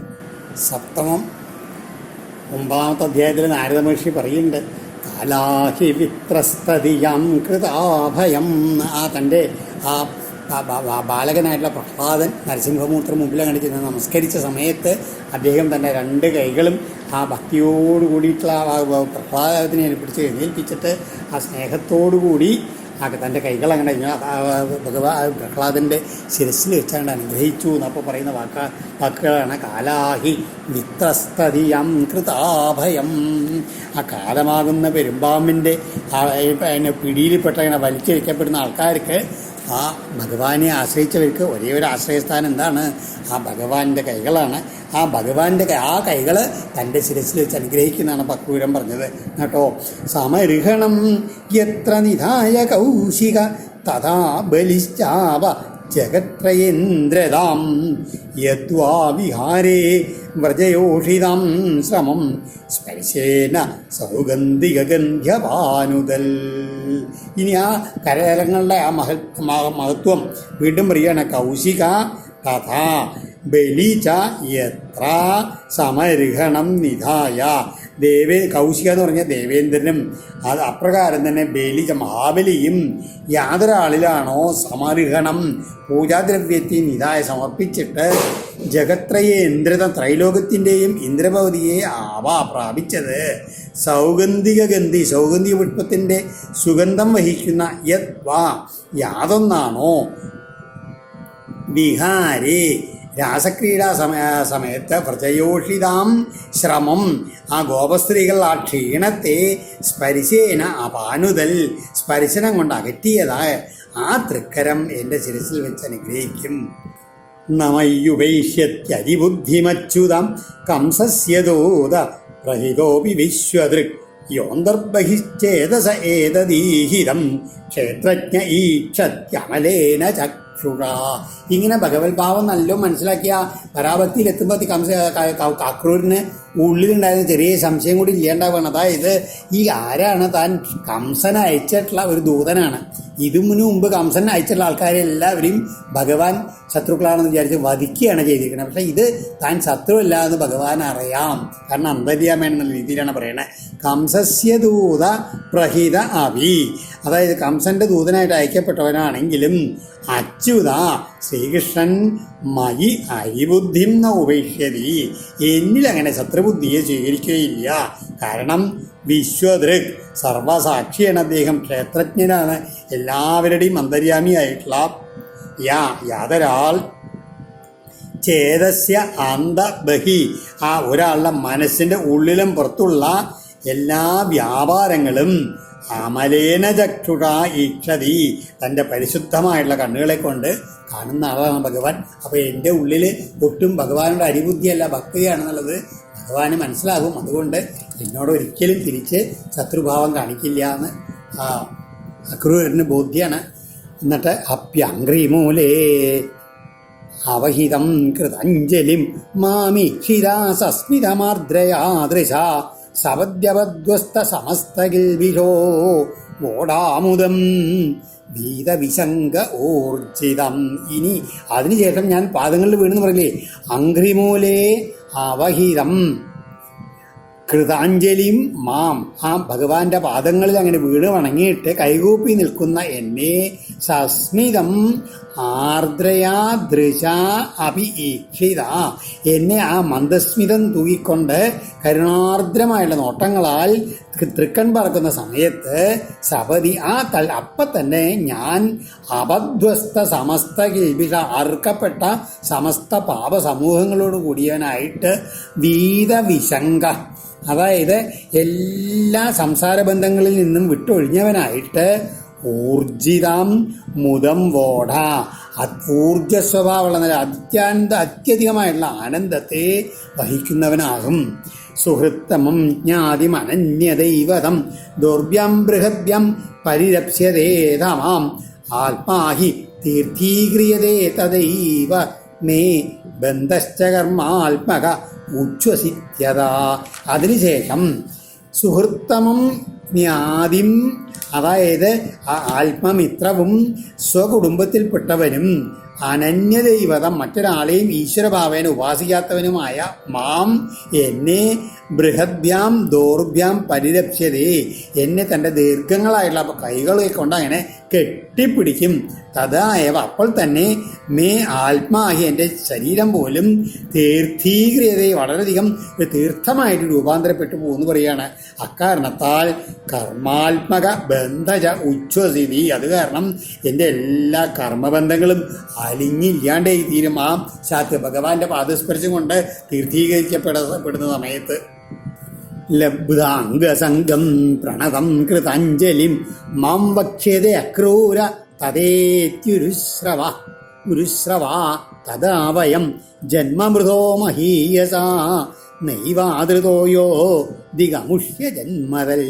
സപ്തമം 9ാമത്തെ അധ്യായത്തിൽ നാരദ മഹർഷി പറയുന്നുണ്ട്, കാലാഹി വിത്രസ്തതിയം കൃതാഭയം. തൻ്റെ ബാലകനായിട്ടുള്ള പ്രഹ്ലാദൻ നരസിംഹമൂർത്തിയുടെ മുമ്പിൽ കണ്ടിട്ട് നമസ്കരിച്ച സമയത്ത് അദ്ദേഹം തൻ്റെ 2 കൈകളും ആ ഭക്തിയോട് കൂടിയിട്ടുള്ള പ്രഹ്ലാദത്തിനെ പിടിച്ച് എഴുന്നേൽപ്പിച്ചിട്ട് ആ സ്നേഹത്തോടുകൂടി തൻ്റെ കൈകൾ അങ്ങനെ പ്രഹ്ലാദൻ്റെ ശിരസ്സിൽ വെച്ചാണ്ട് അനുഗ്രഹിച്ചു എന്നപ്പോൾ പറയുന്ന വാക്കുകളാണ് കാലാഹി വിത്രസ്തതിയം കൃതാഭയം. ആ കാലമാകുന്ന പെരുമ്പാമ്പിൻ്റെ പിടിയിൽപ്പെട്ട ഇങ്ങനെ വലിച്ചഴിക്കപ്പെടുന്ന ആൾക്കാർക്ക് ആ ഭഗവാനെ ആശ്രയിച്ചവർക്ക് ഒരേ ഒരു ആശ്രയസ്ഥാനം എന്താണ്? ആ ഭഗവാന്റെ കൈകളാണ്. ആ ഭഗവാന്റെ ആ കൈകൾ തൻ്റെ ശിരസ്സിൽ വെച്ച് അനുഗ്രഹിക്കുന്നതാണ് പക്രൂരം പറഞ്ഞത് കേട്ടോ. സമർഹണം യത്ര നിധായ കൗശിക തഥാ ബലിശ്ചാവ ജഗത്രയേന്ദ്രതാം യദ്വാ വിഹാരേ വ്രജയോഷിതാം ശ്രമം സ്പർശേന സൗഗന്ധികഗന്ധ്യപാനുതൽ. ഇനി ആ കരകരങ്ങളുടെ ആ മഹത്വം വീണ്ടും പറയുകയാണ്. കൗശിക തഥാ ബലിച യത്ര സമർഹണം നിധായ. കൗശിക എന്ന് പറഞ്ഞാൽ ദേവേന്ദ്രനും അത് അപ്രകാരം തന്നെ ബലിച്ച മഹാബലിയും യാതൊരാളിലാണോ സമർഹണം പൂജാദ്രവ്യത്തെ നിധായ സമർപ്പിച്ചിട്ട് ജഗത്രയെ ത്രൈലോകത്തിൻ്റെയും ഇന്ദ്രഭവതിയെ പ്രാപിച്ചത് സൗഗന്ധിക പുഷ്പത്തിൻ്റെ സുഗന്ധം വഹിക്കുന്ന യാതൊന്നാണോ വിഹാരേ രാസക്രീഡാ സമയത്ത് വ്രജയോഷിതാം ശ്രമം ആ ഗോപസ്ത്രീകൾ ആ ക്ഷീണത്തെ സ്പരിശേന അപാനുതൽ സ്പർശനം കൊണ്ട് അകറ്റിയതായ ആ തൃക്കരം എൻ്റെ ശിരസിൽ വെച്ച് അനുഗ്രഹിക്കും. നമയ്യുപേഷ്യത്യരിബുദ്ധിമച്യുതം കംസസ്യദൂത പ്രഹിതോപി വിശ്വദൃക് യോന്തർബഹിശ്ചേതസ ഏതദീഹിതം ക്ഷേത്രജ്ഞ ഈക്ഷത്യമലേന ചക്ഷുഷ. ഇങ്ങനെ ഭഗവത്ഭാവം നല്ലോണം മനസ്സിലാക്കിയ പരാഭക്തിയിലെത്തുമ്പോൾ അക്രൂരിന് ഉള്ളിലുണ്ടായിരുന്ന ചെറിയ സംശയം കൂടി ഇല്ലാണ്ടാവുകയാണ്. അതായത് ഈ ആരാണ് താൻ കംസൻ അയച്ചിട്ടുള്ള ഒരു ദൂതനാണ്. ഇതിനു മുമ്പ് കംസൻ അയച്ചിട്ടുള്ള ആൾക്കാരെ എല്ലാവരെയും ഭഗവാൻ ശത്രുക്കളാണെന്ന് വിചാരിച്ച് വധിക്കുകയാണ് ചെയ്തിരിക്കുന്നത്. പക്ഷേ ഇത് താൻ ശത്രുവല്ല എന്ന് ഭഗവാൻ അറിയാം. കാരണം അന്തര്യാമെന്നുള്ള രീതിയിലാണ് പറയണത്. കംസസ്യ ദൂത പ്രഹിത അഭി, അതായത് കംസന്റെ ദൂതനായിട്ട് അയക്കപ്പെട്ടവനാണെങ്കിലും അച്യുത ശ്രീകൃഷ്ണൻ മയി അരിബുദ്ധിം ന ഉപേക്ഷ്യതി, എന്നിലങ്ങനെ ശത്രുബുദ്ധിയെ സ്വീകരിക്കുകയില്ല. കാരണം വിശ്വദൃക് സർവസാക്ഷിയാണ് അദ്ദേഹം, ക്ഷേത്രജ്ഞനാണ്, എല്ലാവരുടെയും അന്തര്യാമിയായിട്ടുള്ള യാതൊരാൾ ചേതസ്യ അന്തബഹി ആ ഒരാളുടെ മനസ്സിൻ്റെ ഉള്ളിലും പുറത്തുള്ള എല്ലാ വ്യാപാരങ്ങളും അമലേന ചക്ഷുഷ ഈക്ഷതി തൻ്റെ പരിശുദ്ധമായിട്ടുള്ള കണ്ണുകളെ കൊണ്ട് കാണുന്ന ആളാണ് ഭഗവാൻ. അപ്പോൾ എൻ്റെ ഉള്ളിൽ ഒട്ടും ഭഗവാനുടെ അരിബുദ്ധിയല്ല ഭക്തിയാണെന്നുള്ളത് ഭഗവാന് മനസ്സിലാകും. അതുകൊണ്ട് എന്നോട് ഒരിക്കലും തിരിച്ച് ശത്രുഭാവം കാണിക്കില്ല എന്ന് അക്രൂരന് ബോധ്യമാണ്. എന്നിട്ട് അപ്യംഗ്രിമൂലേ അവഹിതം കൃതഞ്ജലിം മാമീക്ഷിതാ സസ്മിതമാർദ്രയാദൃശ സപദ്യവദ്വസ്ത സമസ്തകിൽവിഷോ വോടാമുദം ഭീതവിശങ്ക ഊർജിതം. ഇനി അതിനുശേഷം ഞാൻ പാദങ്ങളിൽ വീണെന്ന് പറയില്ലേ, അംഘ്രിമൂലേ അവഹിതം കൃതാഞ്ജലിയും മാം ആ ഭഗവാന്റെ പാദങ്ങളിൽ അങ്ങനെ വീണ് വണങ്ങിയിട്ട് കൈകൂപ്പി നിൽക്കുന്ന എന്നെ സസ്മിതം ആർദ്രയാ ദൃശ അഭി ഈക്ഷിത എന്നെ ആ മന്ദസ്മിതം തൂക്കിക്കൊണ്ട് കരുണാർദ്രമായുള്ള നോട്ടങ്ങളാൽ തൃക്കൺ പറക്കുന്ന സമയത്ത് സപതി അപ്പം തന്നെ ഞാൻ അപധ്വസ്ത സമസ്ത കിൽബിഷ അറുക്കപ്പെട്ട സമസ്ത പാപസമൂഹങ്ങളോട് കൂടിയവനായിട്ട് വീതവിശങ്ക, അതായത് എല്ലാ സംസാര ബന്ധങ്ങളിൽ നിന്നും വിട്ടൊഴിഞ്ഞവനായിട്ട് ഊർജിതം മുദം വോഢ ഊർജസ്വഭാവമുള്ള അത്യധികമായിട്ടുള്ള ആനന്ദത്തെ വഹിക്കുന്നവനാകും. സുഹൃത്തമം ജ്ഞാതിമനന്യദൈവതം ദുർഭ്യം ബൃഹദ്ഭ്യം പരിരപ്സ്യതേ തമാം ആത്മാഹി തീർത്ഥീക്രിയതേ തദൈവ മേ ബന്ധശ്ച കർമാത്മക ഉച്ഛ്വസിത്യത. അതിനുശേഷം സുഹൃത്തമം ജ്ഞാതിം, അതായത് ആ ആത്മമിത്രവും സ്വകുടുംബത്തിൽപ്പെട്ടവനും അനന്യദൈവതം മറ്റൊരാളെയും ഈശ്വരഭാവേന ഉപാസിക്കാത്തവനുമായ മാം എന്നെ ബൃഹദ്ഭ്യാം ദൗർഭ്യാം പരിരക്ഷ്യതേ, എന്നെ തൻ്റെ ദീർഘങ്ങളായിട്ടുള്ള കൈകളെ കൊണ്ട് അങ്ങനെ കെട്ടിപ്പിടിക്കും. തഥായവ, അപ്പോൾ തന്നെ മേ ആത്മാഹി, എൻ്റെ ശരീരം പോലും തീർത്ഥീക്രിയതയെ വളരെയധികം ഒരു തീർത്ഥമായിട്ട് രൂപാന്തരപ്പെട്ടു പോകുന്നു പറയുകയാണ്. അക്കാരണത്താൽ കർമാത്മക ബന്ധജ ഉച്ഛ്വസിതി, അത് കാരണം എൻ്റെ എല്ലാ കർമ്മബന്ധങ്ങളും അലിഞ്ഞില്ലാണ്ടായി തീരും ആ ശാസ്ത്ര ഭഗവാന്റെ പാദസ്പർശം കൊണ്ട് തീർത്ഥീകരിക്കപ്പെടുന്ന സമയത്ത്. ലബ്ധാംഗസംഗം പ്രണതം കൃതാഞ്ജലിം മാം വക്ഷ്യതേ അക്രൂര തദേത്യുരുശ്രവ തഥാ വയം ജന്മമൃതോ മഹീയസാ നൈവാതൃതോയോ ദിഗമുഷ്യ ജന്മതൽ.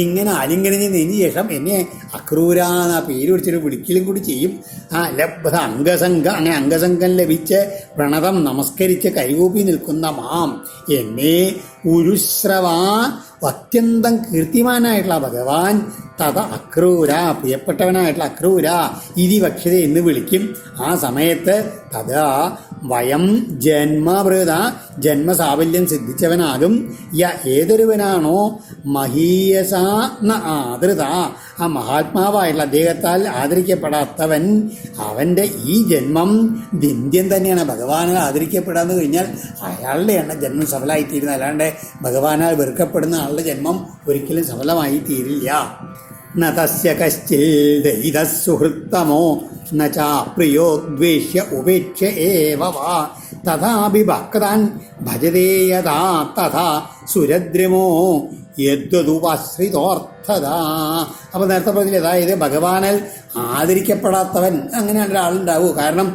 ഇങ്ങനെ ആലിംഗനം ചെയ്തതിന് ശേഷം എന്നെ അക്രൂര എന്ന പേര് വിളിച്ചിട്ട് വിളിക്കലും കൂടി ചെയ്യും. ആ ലബ്ധ അംഗസംഘ, അങ്ങനെ അംഗസംഘം ലഭിച്ച് പ്രണതം നമസ്കരിച്ച് കൈകൂപ്പി നിൽക്കുന്ന മാം എന്നെ ഉരുശ്രവ, അത്യന്തം കീർത്തിമാനായിട്ടുള്ള ഭഗവാൻ തഥ അക്രൂര, പ്രിയപ്പെട്ടവനായിട്ടുള്ള അക്രൂര ഇതി വക്ഷ്യത എന്ന് വിളിക്കും. ആ സമയത്ത് തഥാ വയം ജന്മഭൃത, ജന്മസാഫല്യം സിദ്ധിച്ചവനാകും. ഏതൊരുവനാണോ മഹീയസ ആദൃത, ആ മഹാത്മാവായിട്ടുള്ള അദ്ദേഹത്താൽ ആദരിക്കപ്പെടാത്തവൻ, അവൻ്റെ ഈ ജന്മം ദിന്ധ്യം തന്നെയാണ്. ഭഗവാനാൽ ആദരിക്കപ്പെടാന്ന് കഴിഞ്ഞാൽ അയാളുടെ ജന്മം സഫലമായിത്തീരുന്നത്, അല്ലാണ്ട് ഭഗവാനാൽ വെറുക്കപ്പെടുന്ന ആളുടെ ജന്മം ഒരിക്കലും സഫലമായി തീരില്ല. ന തസ്യ കശ്ചിൽ ദൈതഃ സുഹൃത്തമോ ന ചാപ്രിയോ ദ്വേഷ്യ ഉപേക്ഷ ഏവ വാ തഥാപി ഭക്താൻ ഭജതേ യഥാ തഥാ സുരദ്രിമോ യദ്വതുപാശ്രിതോർത്ഥത. അപ്പോൾ നേരത്തെ പറഞ്ഞില്ല, അതായത് ഭഗവാനാൽ ആദരിക്കപ്പെടാത്തവൻ അങ്ങനെയാണ് ഒരാളുണ്ടാവൂ. കാരണം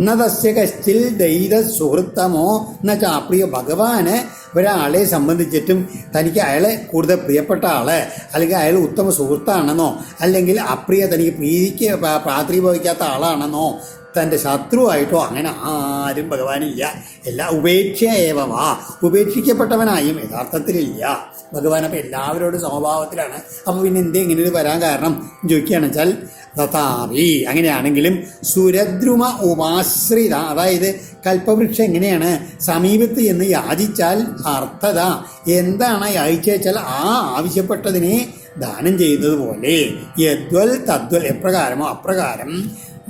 ന തസ്യ കശ്ചിൽ ദൈത സുഹൃത്തമോ ന ചാപ്രിയോ, ഭഗവാന് ഒരാളെ സംബന്ധിച്ചിട്ടും തനിക്ക് അയാളെ കൂടുതൽ പ്രിയപ്പെട്ട ആള്, അല്ലെങ്കിൽ അയാൾ ഉത്തമ സുഹൃത്താണെന്നോ, അല്ലെങ്കിൽ അപ്രിയ തനിക്ക് പ്രീതിക്ക് പ്രാത്രീഭവിക്കാത്ത ആളാണെന്നോ, തൻ്റെ ശത്രുവായിട്ടോ അങ്ങനെ ആരും ഭഗവാനില്ല. എല്ലാ ഉപേക്ഷയേവവാ, ഉപേക്ഷിക്കപ്പെട്ടവനായും യഥാർത്ഥത്തിലില്ല ഭഗവാൻ. അപ്പം എല്ലാവരോടും സമഭാവത്തിലാണ്. അപ്പോൾ പിന്നെ എന്തേ ഇങ്ങനെ ഒരു വരാൻ കാരണം ചോദിക്കുകയാണെന്ന് വെച്ചാൽ തഥാപി, അങ്ങനെയാണെങ്കിലും സുരദ്രുമ ഉപാശ്രിത, അതായത് കൽപ്പവൃക്ഷം എങ്ങനെയാണ് സമീപത്ത് എന്ന് യാചിച്ചാൽ അർത്ഥത, എന്താണ് യാചിച്ചാൽ ആ ആവശ്യപ്പെട്ടതിനെ ദാനം ചെയ്യുന്നത് പോലെ യദ്വൽ തദ്വൽ, എപ്രകാരമോ അപ്രകാരം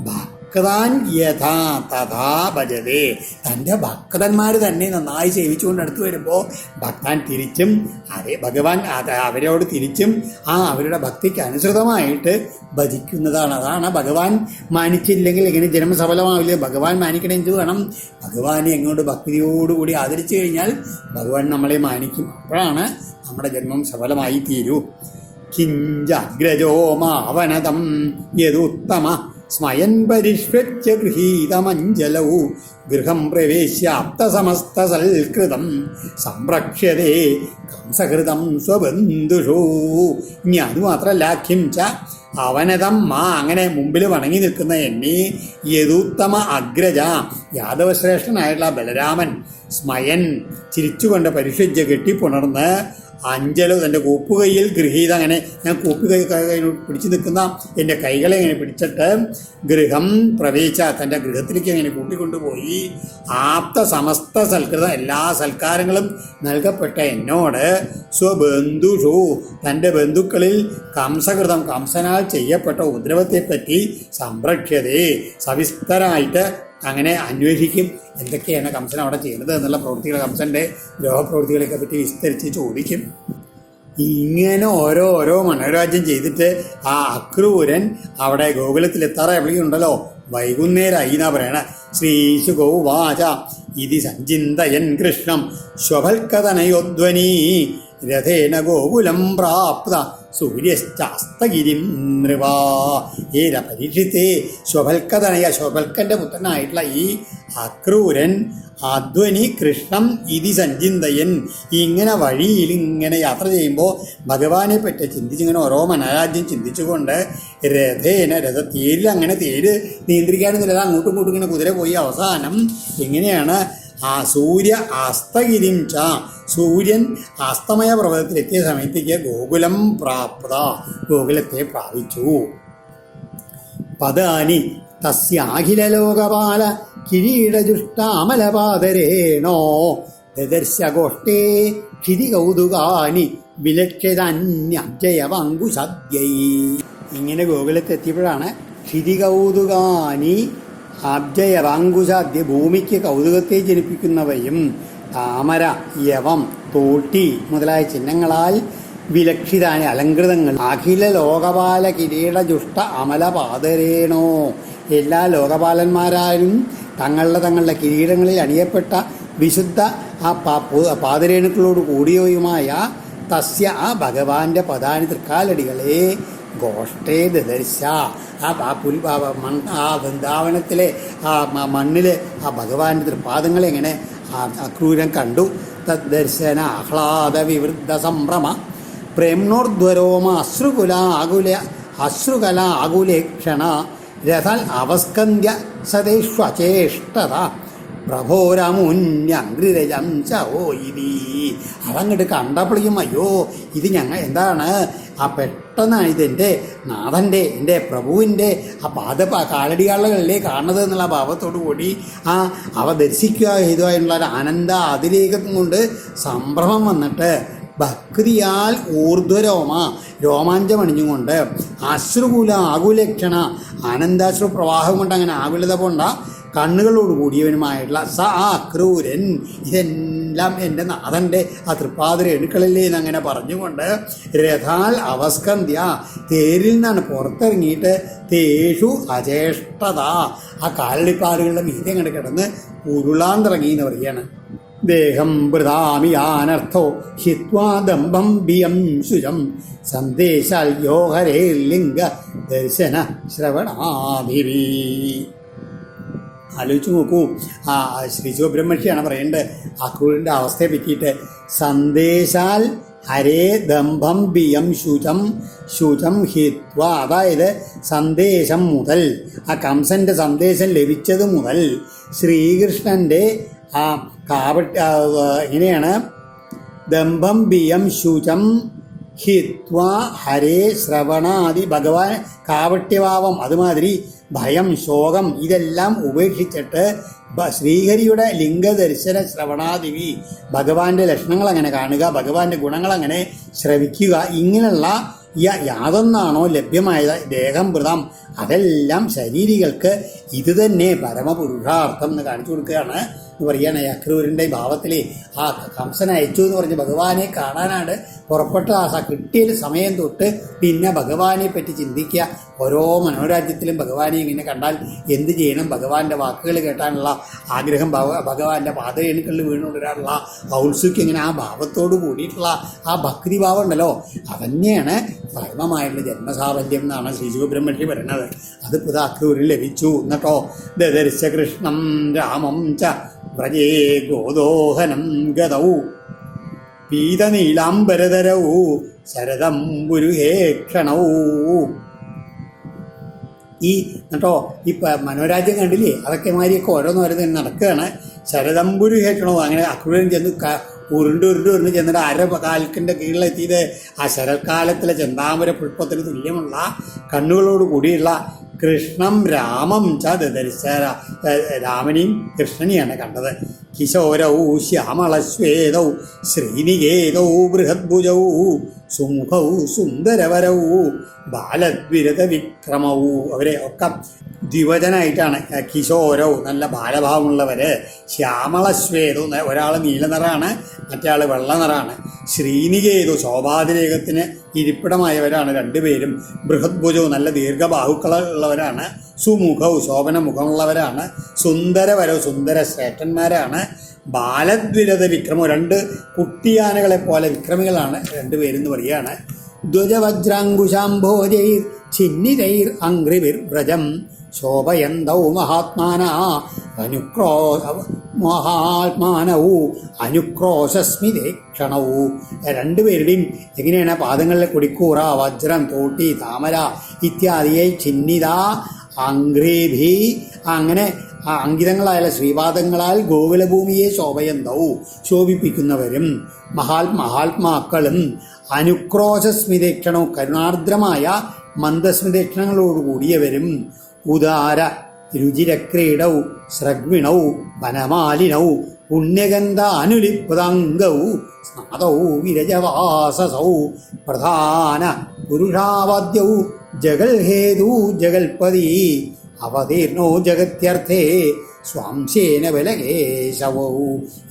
ഭക്താൻ യഥാ തഥാ ഭജതേ, തൻ്റെ ഭക്തന്മാർ തന്നെ നന്നായി സേവിച്ചുകൊണ്ട് അടുത്ത് വരുമ്പോൾ ഭക്താൻ തിരിച്ചും അതേ ഭഗവാൻ അവരോട് തിരിച്ചും അവരുടെ ഭക്തിക്ക് അനുസൃതമായിട്ട് ഭജിക്കുന്നതാണ്. അതാണ് ഭഗവാൻ മാനിച്ചില്ലെങ്കിൽ എങ്ങനെ ജന്മം സഫലമാവില്ല. ഭഗവാൻ മാനിക്കണം എന്ത് വേണം? ഭഗവാനെ എങ്ങോട്ട് ഭക്തിയോടുകൂടി ആദരിച്ചു കഴിഞ്ഞാൽ ഭഗവാൻ നമ്മളെ മാനിക്കും. അപ്പോഴാണ് നമ്മുടെ ജന്മം സഫലമായി തീരൂ. കിഞ്ചഗ്രജോ മാവനതം യദുത്തമ സ്മയൻ പരിഷ്വച്യ ഗൃഹീതമഞ്ജലൗ ഗൃഹം പ്രവേശ്യാപ്തസമസ്തസൽകൃതം സംരക്ഷ്യതേ കംസകൃതം സ്വബന്ധുഷു. ഇനി അതുമാത്രമല്ല, കിംച അവനതം മാ, അങ്ങനെ മുമ്പിൽ വണങ്ങി നിൽക്കുന്ന എന്നെ യദുത്തമ അഗ്രജ, യാദവശ്രേഷ്ഠനായിട്ടുള്ള ബലരാമൻ സ്മയൻ ചിരിച്ചുകൊണ്ട് പരിഷ്വജ്യ കെട്ടിപ്പുണർന്ന് അഞ്ജലു തൻ്റെ കൂപ്പുകൈയിൽ ഗൃഹീത, അങ്ങനെ ഞാൻ കൂപ്പുകൈ പിടിച്ചു നിൽക്കുന്ന എൻ്റെ കൈകളെ ഇങ്ങനെ പിടിച്ചിട്ട് ഗൃഹം പ്രവേശിച്ച, തൻ്റെ ഗൃഹത്തിലേക്ക് അങ്ങനെ കൂട്ടിക്കൊണ്ടുപോയി ആപ്ത സമസ്ത സൽകൃതം, എല്ലാ സൽക്കാരങ്ങളും നൽകപ്പെട്ട എന്നോട് സ്വബന്ധുഷു, തൻ്റെ ബന്ധുക്കളിൽ കംസകൃതം, കംസനാൽ ചെയ്യപ്പെട്ട ഉപദ്രവത്തെപ്പറ്റി സംരക്ഷ്യതേ, സവിസ്തരായിട്ട് അങ്ങനെ അന്വേഷിക്കും. എന്തൊക്കെയാണ് കംസൻ അവിടെ ചെയ്യുന്നത് എന്നുള്ള പ്രവൃത്തികൾ, കംസൻ്റെ ദ്രോഹപ്രവൃത്തികളെയൊക്കെ പറ്റി വിസ്തരിച്ച് ചോദിക്കും. ഇങ്ങനെ ഓരോ മനോരാജ്യം ചെയ്തിട്ട് ആ അക്രൂരൻ അവിടെ ഗോകുലത്തിലെത്താറായപ്പോഴേക്കുണ്ടല്ലോ വൈകുന്നേരമായി എന്നാ പറയണ. ശ്രീശുഗോവാച ഇതി സഞ്ചിന്തയൻ കൃഷ്ണം സ്വഭൽക്കതനയോധ്വനീ രഥേന ഗോകുലം പ്രാപ്ത സൂര്യശ്ചാസ്തഗിരിം നൃവാ. ഏര പരീക്ഷിത്തേ സ്വഭൽക്കതനയ, സ്വഭൽക്കൻ്റെ പുത്രനായിട്ടുള്ള ഈ അക്രൂരൻ അധ്വനി കൃഷ്ണം ഇതി സഞ്ചിന്തയൻ, ഇങ്ങനെ വഴിയിൽ ഇങ്ങനെ യാത്ര ചെയ്യുമ്പോൾ ഭഗവാനെ പറ്റി ചിന്തിച്ചിങ്ങനെ ഓരോ മനരാജ്യം ചിന്തിച്ചുകൊണ്ട് രഥേന, തേരിൽ അങ്ങനെ തേര് നിയന്ത്രിക്കാനൊന്നുമില്ല, അങ്ങോട്ടും ഇങ്ങോട്ടും ഇങ്ങനെ കുതിര പോയി അവസാനം എങ്ങനെയാണ് ആ സൂര്യ അസ്തഗിരിം ച സൂര്യൻ അസ്തമയ പർവ്വതത്തിലെത്തിയ സമയത്തേക്ക് ഗോകുലം പ്രാപ്ത ഗോകുലത്തെ പ്രാപിച്ചു. പദാനി തസ്യാഖിലലോകപാല കിരീടജുഷ്ടാമലപാദരേണോ ദദർശഗോഷ്ഠേ ക്ഷിതികൗതുകാനി വിലക്ഷ്യതന്യജയവങ്കുശദ്യൈ. ഇങ്ങനെ ഗോകുലത്തെത്തിയപ്പോഴാണ് ക്ഷിതികൗതുകാനി അബ്ജയവാങ്കുശാദ്യ ഭൂമിക്ക് കൗതുകത്തെ ജനിപ്പിക്കുന്നവയും താമര, യവം, തോട്ടി മുതലായ ചിഹ്നങ്ങളാൽ വിലക്ഷിതാനി അലങ്കൃതങ്ങൾ അഖില ലോകപാല കിരീടജുഷ്ട അമലപാദരേണോ എല്ലാ ലോകപാലന്മാരാലും തങ്ങളുടെ കിരീടങ്ങളിൽ അണിയപ്പെട്ട വിശുദ്ധ ആ പാദരേണുക്കളോട് കൂടിയവയുമായ തസ്യ ആ ഭഗവാന്റെ പദാനി തൃക്കാലടികളെ ഗോഷ്ഠേ ദദർശ ആ വൃന്ദാവനത്തിലെ ആ മണ്ണിലെ ആ ഭഗവാന്റെ തൃപാദങ്ങളെ എങ്ങനെ അക്രൂരൻ കണ്ടു. തദ്ദർശന ആഹ്ലാദ വിവൃദ്ധ സംഭ്രമ പ്രേംണോർധ്വരോമ അശ്രുകല ആകുലേക്ഷണ രഥൽ അവസ്കന്ധ്യ സദേഷ്വചേഷ്ടത പ്രഭോരമുന്യംഗ്രിരജം ചോ ഇതി. അതങ്ങോട്ട് കണ്ടപ്പോഴേക്കും അയ്യോ ഇത് ഞങ്ങൾ എന്താണ് ആ പെട്ടെന്നാണ് ഇതെൻ്റെ നാഥൻ്റെ എൻ്റെ പ്രഭുവിൻ്റെ ആ കാലടികാളുകളിലേ കാണുന്നത് എന്നുള്ള ഭാവത്തോടു കൂടി അവ ദർശിക്കുക ചെയ്തുള്ള ഒരു ആനന്ദ അതിരേകം കൊണ്ട് സംഭ്രമം വന്നിട്ട് ഭക്തിയാൽ രോമാഞ്ചമണിഞ്ഞുകൊണ്ട് ആകുലക്ഷണ ആനന്ദാശ്രു പ്രവാഹം കൊണ്ട് അങ്ങനെ ആകുലത കൊണ്ട കണ്ണുകളോട് കൂടിയവനുമായിട്ടുള്ള അക്രൂരൻ ഇതെല്ലാം എൻ്റെ നാഥൻ്റെ ആ തൃപ്പാദരേണുക്കളില്ലേ എന്നങ്ങനെ പറഞ്ഞുകൊണ്ട് രഥാൽ അവസ്കന്ധ്യ തേരിൽ നിന്നാണ് പുറത്തിറങ്ങിയിട്ട് തേഷു അചേഷ്ടത ആ കാലടിപ്പാടുകളുടെ മീതെ അങ്ങോട്ട് കിടന്ന് ഉരുളാൻ തുടങ്ങി എന്ന് പറയുകയാണ്. ദേഹം വൃതാമിയാനർത്ഥോ ഹിത്വാ ദമ്പം ബിയം ശുചം സന്ദേശാൽ യോഹരേ ലിംഗ ദർശന ശ്രവണാഭിവി. ആലോചിച്ച് നോക്കൂ, ആ ശ്രീ ശിവബ്രഹ്മർഷിയാണ് പറയേണ്ടത് അക്രൂരിൻ്റെ അവസ്ഥയെ പറ്റിയിട്ട്. സന്ദേശാൽ ഹരേ ദമ്പം ബിയം ശുചം ഹിത്വ, അതായത് സന്ദേശം മുതൽ ആ കംസൻ്റെ സന്ദേശം ലഭിച്ചത് മുതൽ ശ്രീകൃഷ്ണൻ്റെ ആ എങ്ങനെയാണ് ദമ്പം ബിയം ശുചം ഹിത്വ ഹരേ ശ്രവണാദി ഭഗവാൻ കാവട്യഭാവം അതുമാതിരി ഭയം, ശോകം ഇതെല്ലാം ഉപേക്ഷിച്ചിട്ട് ശ്രീഹരിയുടെ ലിംഗദർശന ശ്രവണാദിവി ഭഗവാന്റെ ലക്ഷണങ്ങൾ അങ്ങനെ കാണുക, ഭഗവാന്റെ ഗുണങ്ങൾ അങ്ങനെ ശ്രവിക്കുക, ഇങ്ങനെയുള്ള യാതൊന്നാണോ ലഭ്യമായത് ദേഹം വൃതം അതെല്ലാം ശരീരികൾക്ക് ഇത് തന്നെ പരമപുരുഷാർത്ഥം എന്ന് കാണിച്ചു കൊടുക്കുകയാണ് എന്ന് പറയുകയാണ്. അക്രൂരിൻ്റെ ഭാവത്തിൽ ആ കംസൻ അയച്ചു എന്ന് പറഞ്ഞ് ഭഗവാനെ കാണാനാണ് പുറപ്പെട്ട കിട്ടിയ സമയം തൊട്ട് പിന്നെ ഭഗവാനെ പറ്റി ചിന്തിക്കുക. ഓരോ മനോരാജ്യത്തിലും ഭഗവാനെ ഇങ്ങനെ കണ്ടാൽ എന്ത് ചെയ്യണം, ഭഗവാന്റെ വാക്കുകൾ കേട്ടാനുള്ള ആഗ്രഹം, ഭഗവാന്റെ പാദരേണുക്കളിൽ വീണുകൊണ്ടിരാനുള്ള ഔത്സുക്യം, ഇങ്ങനെ ആ ഭാവത്തോട് കൂടിയിട്ടുള്ള ആ ഭക്തിഭാവം ഉണ്ടല്ലോ അതന്നെയാണ് പരമമായിട്ടുള്ള ജന്മസാഫല്യം എന്നാണ് ശ്രീ ശിവബ്രഹ്മർഷി പറയുന്നത്. അത് അക്രൂരിൽ ലഭിച്ചു. എന്നിട്ടോ ദദർശ കൃഷ്ണം രാമം ച വ്രജേ ഗോദോഹനം ഗതൗ പീതനീലാംബരധരൗ ശരദം പുരുഹേക്ഷണൗ. എന്നിട്ടോ ഈ മനോരാജ്യം കണ്ടില്ലേ, അതൊക്കെ മാതിരിയൊക്കെ ഓരോന്നോരോന്ന് നടക്കുകയാണ്. ശരദംപുരുഹേക്ഷണോ അങ്ങനെ അക്രൂരൻ ചെന്ന് ഉരുണ്ട് ചെന്നിട്ട് അരകാൽക്കിൻ്റെ കീഴിലെത്തിയത് ആ ശരൽക്കാലത്തിലെ ചെന്താമര പുഷ്പത്തിന് തുല്യമുള്ള കണ്ണുകളോട് കൂടിയുള്ള കൃഷ്ണം രാമം ച ദദർശ രാമനെയും കൃഷ്ണനെയാണ് കണ്ടത്. കിശോരൗ ശ്യാമളശ്വേതൗ ശ്രീനികേതൗ ബൃഹദ്ഭുജൗ സുമുഖൗ സുന്ദരവരൗ ബാലദ്വിരത വിക്രമൗ. അവരെ ഒക്കെ ദ്വിവചനായിട്ടാണ്. കിശോരൗ നല്ല ബാലഭാവമുള്ളവര്, ശ്യാമളശ്വേതൗ ഒരാൾ നീലനിറാണ്, മറ്റേ ആൾ വെള്ള നിറാണ്. ശ്രീനികേതു ശോഭാതിരേകത്തിന് ഇരിപ്പിടമായവരാണ് രണ്ടുപേരും. ബൃഹദ്ഭുജവും നല്ല ദീർഘബാഹുക്കളുള്ളവരാണ്. സുമുഖവും ശോഭന മുഖമുള്ളവരാണ്. സുന്ദരവരവും സുന്ദര ശ്രേഷ്ഠന്മാരാണ്. ബാലദ്വിരത വിക്രമവും രണ്ട് കുട്ടിയാനകളെ പോലെ വിക്രമികളാണ് രണ്ടുപേരെന്ന് പറയുകയാണ്. ധ്വജവജ്രാങ്കുശാംഭോജൈർ ഛിന്നിരൈർ അംഘ്രിഭിർ വ്രജം ശോഭയന്തൗ മഹാത്മാനവൂ അനുക്രോശസ്മിതേക്ഷണവൂ. രണ്ടുപേരുടെയും എങ്ങനെയാണ് പാദങ്ങളിലെ കൊടിക്കൂറ, വജ്രം, തോട്ടി, താമര ഇത്യാദിയെ ഛിന്നിത അംഘ്രിഭി അങ്ങനെ ആ അങ്കിതങ്ങളായ ശ്രീപാദങ്ങളാൽ ഗോകുലഭൂമിയെ ശോഭിപ്പിക്കുന്നവരും മഹാത്മാക്കളും അനുക്രോശസ്മിതേക്ഷണവും കരുണാർദ്രമായ മന്ദസ്മിതേക്ഷണങ്ങളോടുകൂടിയവരും ഉദാര രുചിരക്രീഡൗ സ്രഗ്വിണൗ വനമാലിനൗ പുണ്യഗന്ധാനുലിപ്തംഗൗ സ്നാതൗ വിരജവാസസൗ പ്രധാന പുരുഷാവാദ്യൗ ജഗൽഹേതു ജഗൽപതി അവതീർണോ ജഗത്യർത്ഥേ സ്വാംശേന ബലകേശവോ.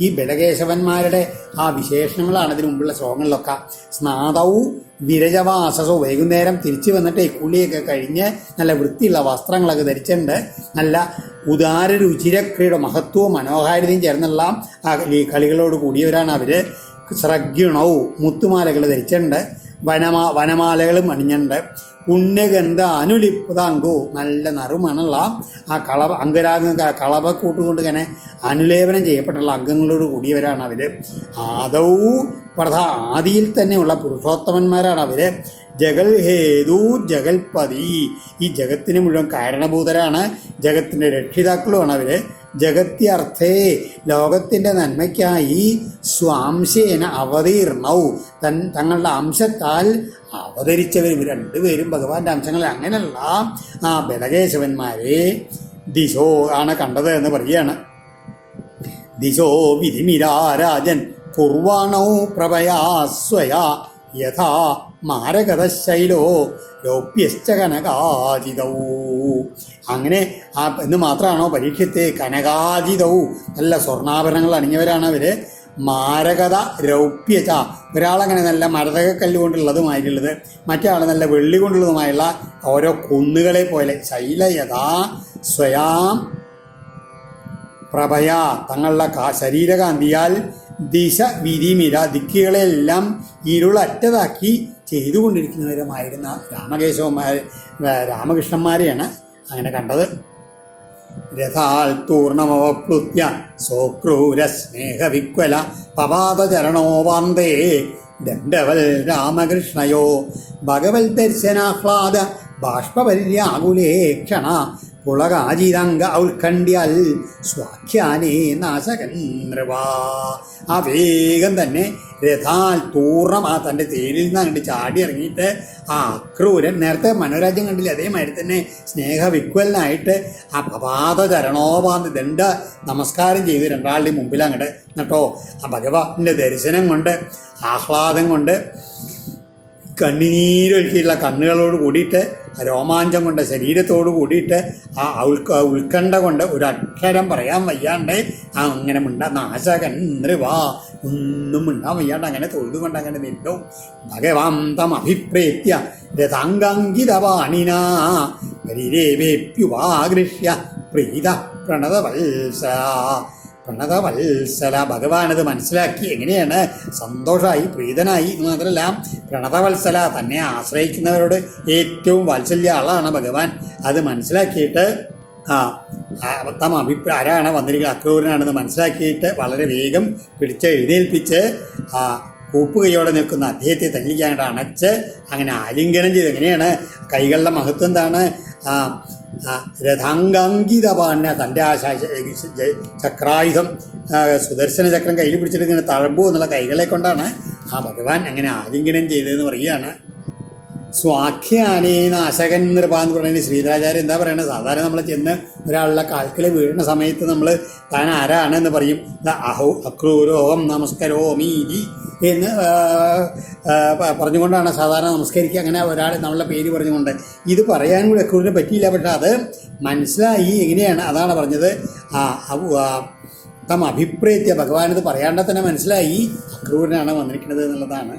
ഈ ബലകേശവന്മാരുടെ ആ വിശേഷണങ്ങളാണ് ഇതിനു മുമ്പുള്ള ശ്ലോകങ്ങളിലൊക്കെ. സ്നാതൗ വിരജവാസസോ, വൈകുന്നേരം തിരിച്ചു വന്നിട്ട് ഈ കുളിയൊക്കെ കഴിഞ്ഞ് നല്ല വൃത്തിയുള്ള വസ്ത്രങ്ങളൊക്കെ ധരിച്ചിട്ടുണ്ട്. നല്ല ഉദാര രുചിരക്രീഡ മഹത്വവും മനോഹാരിതയും ചേർന്നുള്ള ആ കളികളോട് കൂടിയവരാണ് അവർ. സ്രഗ്യുണവും മുത്തുമാലകൾ ധരിച്ചിട്ടുണ്ട്. വനമാലകളും അണിഞ്ഞിട്ടുണ്ട്. പുണ്യഗന്ധ അനുലിപ്താങ്കോ, നല്ല നറുമണുള്ള ആ കളഭക്കൂട്ടുകൊണ്ട് ഇങ്ങനെ അനുലേപനം ചെയ്യപ്പെട്ടുള്ള അംഗങ്ങളോട് കൂടിയവരാണ് അവർ. ആദിയിൽ തന്നെയുള്ള പുരുഷോത്തമന്മാരാണ് അവർ. ജഗൽഹേതു ജഗൽപതി, ഈ ജഗത്തിന് മുഴുവൻ കാരണഭൂതരാണ്, ജഗത്തിൻ്റെ രക്ഷിതാക്കളുമാണ് അവർ. ജഗത്യർത്ഥേ, ലോകത്തിൻ്റെ നന്മയ്ക്കായി സ്വാംശേന അവതീർണൗ, തങ്ങളുടെ അംശത്താൽ അവതരിച്ചവരും രണ്ടുപേരും ഭഗവാന്റെ അംശങ്ങൾ. അങ്ങനെയുള്ള ആ ബലകേശവന്മാരെ ദിശോ ആണ് കണ്ടത് എന്ന് പറയുകയാണ്. ദിശോ വിധിമിരാരാജൻ കുർവാണൗ പ്രഭയാ സ്വയാ യഥാ മാരകതശൈലോ ലോപ്യശ്ച കനകാജിതൗ. അങ്ങനെ എന്ന് മാത്രമാണോ പരീക്ഷത്തെ? കനകാജിതൗ, നല്ല സ്വർണ്ണാഭരണങ്ങൾ അണിഞ്ഞവരാണ് അവർ. മാരകത രൗപ്യച, ഒരാളങ്ങനെ നല്ല മരതകക്കല്ല് കൊണ്ടുള്ളതുമായിട്ടുള്ളത്, മറ്റേ ആൾ നല്ല വെള്ളി കൊണ്ടുള്ളതുമായുള്ള ഓരോ കുന്നുകളെ പോലെ. ശൈലയഥാ സ്വയാം പ്രഭയ, തങ്ങളുടെ ശരീരകാന്തിയാൽ ദിശ വിരിമിര, ദിക്കുകളെല്ലാം ഇരുളറ്റതാക്കി ചെയ്തുകൊണ്ടിരിക്കുന്നവരുമായിരുന്ന രാമകൃഷ്ണന്മാരെയാണ് അങ്ങനെ കണ്ടത്. രഥാൽ തൂർണമവപ്ലുത്യ സോക്രൂര സ്നേഹവിക്വല പപാതചരണോപാന്തേ ദണ്ഡവൽ രാമകൃഷ്ണയോ ഭഗവൽ ദർശനാഹ്ലാദ ബാഷ്പപര്യാകുലേക്ഷണ പുളകാജിതംഗ ഔത്കണ്ഠ്യാൽ സ്വാഖ്യാനേ നാശകൻ നൃപ. ആ വേഗം തന്നെ രഥാൽ തൂർണം, ആ തൻ്റെ തേരിൽ നിന്ന് അങ്ങോട്ട് ചാടി ഇറങ്ങിയിട്ട് ആ അക്രൂരൻ, നേരത്തെ മനോരാജ്യം കണ്ടില്ല, അതേമാതിരി തന്നെ സ്നേഹവിക്വലനായിട്ട് ആ പപാത ചരണോപാന്തി ദണ്ഡ നമസ്കാരം ചെയ്ത് രണ്ടാളുടെയും മുമ്പിൽ അങ്ങോട്ട് എന്നിട്ടോ ആ ഭഗവാന്റെ ദർശനം കൊണ്ട് ആഹ്ലാദം കൊണ്ട് കണ്ണുനീരൊഴുക്കിയുള്ള കണ്ണുകളോട് കൂടിയിട്ട് രോമാഞ്ചം കൊണ്ട് ശരീരത്തോട് കൂടിയിട്ട് ആ ഉത്കണ്ഠ കൊണ്ട് ഒരു അക്ഷരം പറയാൻ വയ്യാണ്ട് അങ്ങനെ നാശകൻ നൃവാ, ഒന്നും മിണ്ടാൻ വയ്യാണ്ട് അങ്ങനെ തൊഴുതുകൊണ്ട് അങ്ങനെ നിന്നു. ഭഗവാൻ തം അഭിപ്രേത്യ രഥാംഗാങ്കിതവാണിനാ പരിരേവേപ്യുപാകൃഷ്യ പ്രീത പ്രണതവത്സല. ഭഗവാനത് മനസ്സിലാക്കി. എങ്ങനെയാണ്? സന്തോഷമായി, പ്രീതനായി എന്ന് മാത്രമല്ല പ്രണതവത്സല, തന്നെ ആശ്രയിക്കുന്നവരോട് ഏറ്റവും വാത്സല്യ ആളാണ് ഭഗവാൻ. അത് മനസ്സിലാക്കിയിട്ട് ആരാണ് വന്നിരിക്കുന്നത്, അക്രൂരനാണെന്ന് മനസ്സിലാക്കിയിട്ട് വളരെ വേഗം എഴുന്നേൽപ്പിച്ച് കൂപ്പുകൈയോടെ നിൽക്കുന്ന അദ്ദേഹത്തെ തല്ലിക്കാണ്ട് അണച്ച് അങ്ങനെ ആലിംഗനം ചെയ്ത്. എങ്ങനെയാണ്? കൈകളുടെ മഹത്വം എന്താണ്? രഥാംഗാങ്കിതപാന, തൻ്റെ ആ ചക്രായുധം സുദർശന ചക്രം കയ്യിൽ പിടിച്ചിട്ട് ഇങ്ങനെ തഴമ്പു എന്നുള്ള കൈകളെ കൊണ്ടാണ് ആ ഭഗവാൻ അങ്ങനെ ആലിംഗനം ചെയ്തതെന്ന് പറയുകയാണ്. സ്വാഖ്യാനേ നാശകൻ നൃപ എന്ന് പറയുന്നത് ശ്രീധരാചാര്യ എന്താ പറയുന്നത്? സാധാരണ നമ്മൾ ചെന്ന് ഒരാളുടെ കാൽക്കൽ വീഴുന്ന സമയത്ത് നമ്മൾ താൻ ആരാണ് എന്ന് പറയും. അഹോ അക്രൂരോഹം നമസ്കരോമീതി എന്ന് പറഞ്ഞുകൊണ്ടാണ് സാധാരണ നമസ്കരിക്കുക. അങ്ങനെ ഒരാൾ നമ്മളുടെ പേര് പറഞ്ഞുകൊണ്ട്. ഇത് പറയാൻ കൂടി അക്രൂരിനെ പറ്റിയില്ല, പക്ഷെ അത് മനസ്സിലായി. എങ്ങനെയാണ്? അതാണ് പറഞ്ഞത്. തം അഭിപ്രേത്യ, ഭഗവാനിത് പറയാണ്ട് തന്നെ മനസ്സിലായി അക്രൂരനാണ് വന്നിരിക്കുന്നത് എന്നുള്ളതാണ്.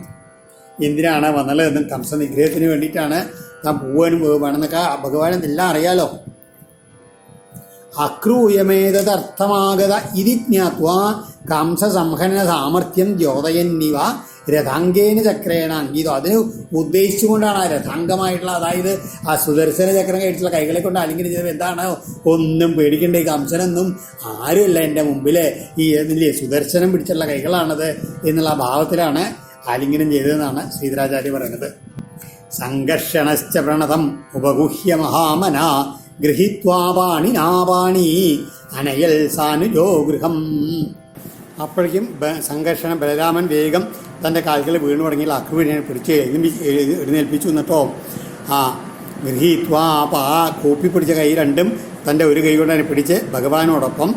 എന്തിനാണ് വന്നുള്ളതെന്നും കംസ നിഗ്രഹത്തിന് വേണ്ടിയിട്ടാണ് താൻ പോവാനും വേണമെന്നൊക്കെ ഭഗവാനെല്ലാം അറിയാലോ. അക്രൂയമേതർത്ഥമാഗത ഇതി ജ്ഞാത്വാ കംസ സംഹനന സാമർഥ്യം ദ്യോതയന്നിവ രഥാംഗേന ചക്രേണ അംഗീതം. അതിന് ഉദ്ദേശിച്ചുകൊണ്ടാണ് ആ രഥാംഗമായിട്ടുള്ള, അതായത് ആ സുദർശന ചക്രം കഴിച്ചിട്ടുള്ള കൈകളെ കൊണ്ട് ആലിംഗനം ചെയ്തത്. എന്താണ്? ഒന്നും പേടിക്കണ്ട, ഈ കംസനൊന്നും ആരുമല്ല എൻ്റെ മുമ്പിൽ, ഈ സുദർശനം പിടിച്ചുള്ള കൈകളാണത് എന്നുള്ള ഭാവത്തിലാണ് ആലിംഗനം ചെയ്തതെന്നാണ് ശ്രീധരാചാര്യ പറയുന്നത്. സംഘർഷണശ്ച പ്രണതം ഉപഗുഹ്യ മഹാമന ഗൃഹീത്വാ പാണിനാപാണി അനയൽ സാനുജോ ഗൃഹം. അപ്പോഴേക്കും സംഘർഷണം ബലരാമൻ വേഗം തൻ്റെ കാൽകൾ വീണു തുടങ്ങിയ അക്രൂരനെ പിടിച്ച് എഴുന്നേൽപ്പിച്ചു. എന്നിട്ടോ ഗൃഹീത്വാ കൂപ്പി പിടിച്ച കൈ രണ്ടും തൻ്റെ ഒരു കൈ കൊണ്ട് തന്നെ പിടിച്ച് ഭഗവാനോടൊപ്പം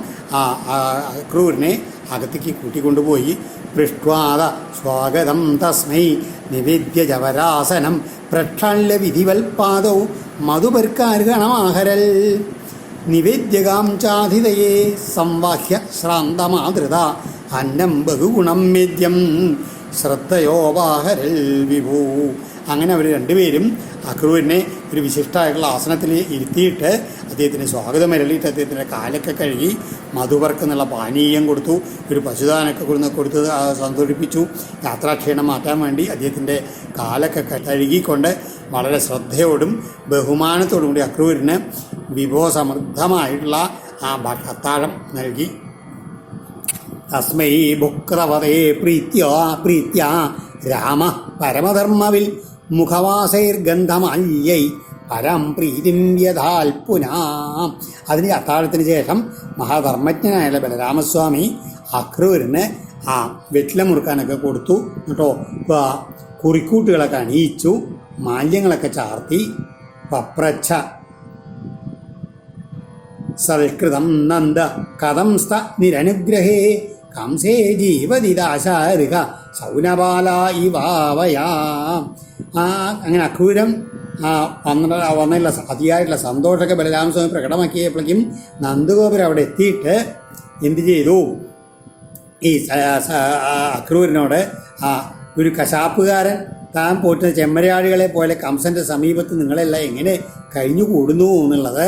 അക്രൂരനെ അകത്തേക്ക് കൂട്ടിക്കൊണ്ടുപോയി. പൃഷ്ട്വാദ സ്വാഗതം തസ്മൈ നിവേദ്യ ജവരാസനം പ്രക്ഷാള്യ വിധിവൽപാദൗ മധുപർക്കാർഗണമാഹരൽ നിവേദ്യകാം ചാധിതയേ സംവാഹ്യ ശ്രാന്തമാതൃത അന്നം ബഹുഗുണം മേദ്യം ശ്രദ്ധയോപാഹരൽ വിഭൂ. അങ്ങനെ അവർ രണ്ടുപേരും അക്രൂരനെ ഒരു വിശിഷ്ടമായിട്ടുള്ള ആസനത്തിൽ ഇരുത്തിയിട്ട് അദ്ദേഹത്തിന് സ്വാഗതം അരളിയിട്ട് അദ്ദേഹത്തിൻ്റെ കാലൊക്കെ കഴുകി മധുപർക്കെന്നുള്ള പാനീയം കൊടുത്തു. ഒരു പശുദാനൊക്കെ കൊടുത്ത് സന്തോഷിപ്പിച്ചു. യാത്രാക്ഷീണം മാറ്റാൻ വേണ്ടി അദ്ദേഹത്തിൻ്റെ കാലൊക്കെ കഴുകിക്കൊണ്ട് വളരെ ശ്രദ്ധയോടും ബഹുമാനത്തോടും കൂടി അക്രൂരന് വിഭവസമൃദ്ധമായിട്ടുള്ള അത്താഴം നൽകി. തസ്മൈ ഭുക്രവതേ പ്രീത്യ രാമ പരമധർമ്മവിൽ മുഖവാസൈർഗന്ധമാല്യൈ പരം പ്രീതിം യഥാൽ പുനാ. അതിന് അത്താഴത്തിന് ശേഷം മഹാധർമ്മജ്ഞനായുള്ള ബലരാമസ്വാമി അക്രൂരന് വെറ്റില മുറുക്കാനൊക്കെ കൊടുത്തു. എന്നിട്ടോ കുറിക്കൂട്ടുകളൊക്കെ അണിയിച്ചു, മാല്യങ്ങളൊക്കെ ചാർത്തി. പപ്രച്ഛ സൽകൃതം നന്ദ കഥംസ്ത നിരനുഗ്രഹേ കംസേ ജീവതിദാശാരിക സൗനബാല ഇവാവയാ. അങ്ങനെ അക്രൂരം വന്നുള്ള അതിയായിട്ടുള്ള സന്തോഷമൊക്കെ ബലരാമസ്വാമി പ്രകടമാക്കിയപ്പോഴേക്കും നന്ദഗോപുരം അവിടെ എത്തിയിട്ട് എന്തു ചെയ്തു? ഈ അക്രൂരനോട് ഒരു കശാപ്പുകാരൻ താൻ പോറ്റുന്ന ചെമ്മരിയാടുകളെ പോലെ കംസൻ്റെ സമീപത്ത് നിങ്ങളെല്ലാം എങ്ങനെ കഴിഞ്ഞുകൂടുന്നു എന്നുള്ളത്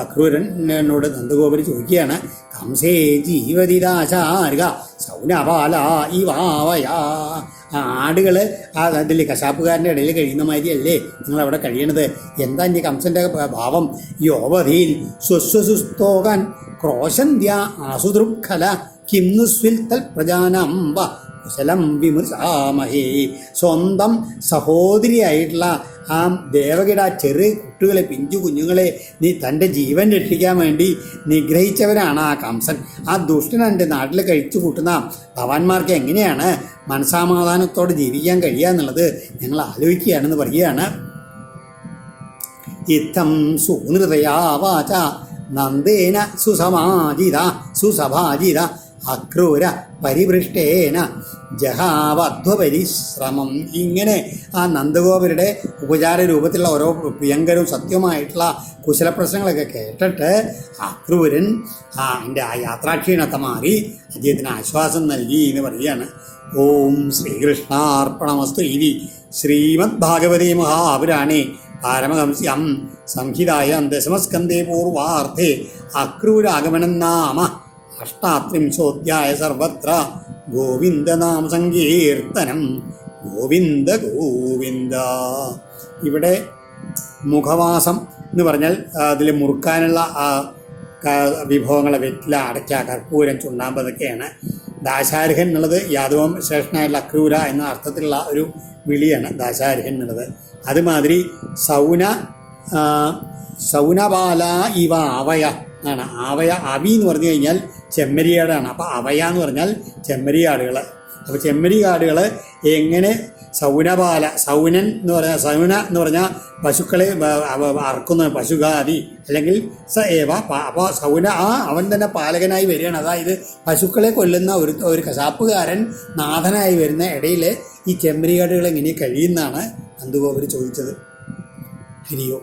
അക്രൂരനോട് നന്ദഗോപുരം ചോദിക്കുകയാണ്. കംസേ ജീവതിദാശാരിക സൗനപാല ഇവാവയാ. ആടുകൾ അതിൽ കശാപ്പുകാരൻ്റെ ഇടയിൽ കഴിയുന്ന മാതിരിയല്ലേ നിങ്ങളവിടെ കഴിയണത്? എന്താ ഇനി കംസൻ്റെ ഭാവം? യോവധിയിൽ സ്വസ്വസുസ്തോകൻ ക്രോശന്ത്യ ആസുദൃഖല കിംനുസ്വിൽ തൽ പ്രജാനംബ കുശലം വിമൃശാമഹേ. സ്വന്തം സഹോദരിയായിട്ടുള്ള ആ ദേവകിയുടെ ആ ചെറു കുട്ടികളെ, പിഞ്ചു കുഞ്ഞുങ്ങളെ നീ തൻ്റെ ജീവൻ രക്ഷിക്കാൻ വേണ്ടി നിഗ്രഹിച്ചവനാണ് ആ കംസൻ. ആ ദുഷ്ടൻ എൻ്റെ നാട്ടിൽ കഴിച്ചു കൂട്ടുന്ന ഭവാന്മാർക്ക് എങ്ങനെയാണ് മനസാമാധാനത്തോടെ ജീവിക്കാൻ കഴിയുക എന്നുള്ളത് ഞങ്ങൾ ആലോചിക്കുകയാണെന്ന് പറയുകയാണ്. ഇത്തം സുഹൃതയാ വാച നന്ദേന സുസഭാജിത അക്രൂര പരിപൃഷ്ടേന ജഹാവധ്വപരിശ്രമം. ഇങ്ങനെ ആ നന്ദഗോപരുടെ ഉപചാര രൂപത്തിലുള്ള ഓരോ പ്രിയങ്കരവും സത്യമായിട്ടുള്ള കുശലപ്രശ്നങ്ങളൊക്കെ കേട്ടിട്ട് അക്രൂരൻ എൻ്റെ ആ യാത്രാക്ഷീണത്തെ മാറി അദ്ദേഹത്തിന് ആശ്വാസം നൽകി എന്ന് പറയുകയാണ്. ഓം ശ്രീകൃഷ്ണാർപ്പണമസ്തു. ഇതി ശ്രീമദ് ഭാഗവതേ മഹാപുരാണേ പാരമഹംസ്യാം സംഹിതായാം ദശമസ്കന്ധേ പൂർവാർദ്ധേ അക്രൂരാഗമനം നാമ അഷ്ടാത്രിംശോധ്യായ. സർവത്ര ഗോവിന്ദനാമ സങ്കീർത്തനം. ഗോവിന്ദ ഗോവിന്ദ. ഇവിടെ മുഖവാസം എന്ന് പറഞ്ഞാൽ അതിൽ മുറുക്കാനുള്ള വിഭവങ്ങളെ വെറ്റില, അടയ്ക്ക, കർപ്പൂരം, ചുണ്ണാമ്പ് അതൊക്കെയാണ്. ദാശാർഹൻ എന്നുള്ളത് യാദവം ശ്രേഷ്ഠനായിട്ടുള്ള അക്രൂര എന്ന അർത്ഥത്തിലുള്ള ഒരു വിളിയാണ് ദാശാർഹൻ എന്നുള്ളത്. അതുമാതിരി സൗനബാല ഇവ ആവയ ആണ്. ആവയ അവി എന്ന് പറഞ്ഞു കഴിഞ്ഞാൽ ചെമ്മരിയാടാണ്. അപ്പോൾ അവയ എന്ന് പറഞ്ഞാൽ ചെമ്മരിയാടുകൾ. അപ്പോൾ ചെമ്മരിയാടുകൾ എങ്ങനെ സൗനൻ എന്ന് പറഞ്ഞാൽ സൗന എന്ന് പറഞ്ഞാൽ പശുക്കളെ അറക്കുന്ന പശുഘാതി അല്ലെങ്കിൽ സ ഏവ. അപ്പോൾ സൗന അവൻ തന്നെ പാലകനായി വരികയാണ്. അതായത് പശുക്കളെ കൊല്ലുന്ന ഒരു കശാപ്പുകാരൻ നാഥനായി വരുന്ന ഇടയിൽ ഈ ചെമ്മരിയാടുകൾ എങ്ങനെ കഴിയുന്നതാണ് നന്ദഗോപുരം ചോദിച്ചത്. ഹരിയോ.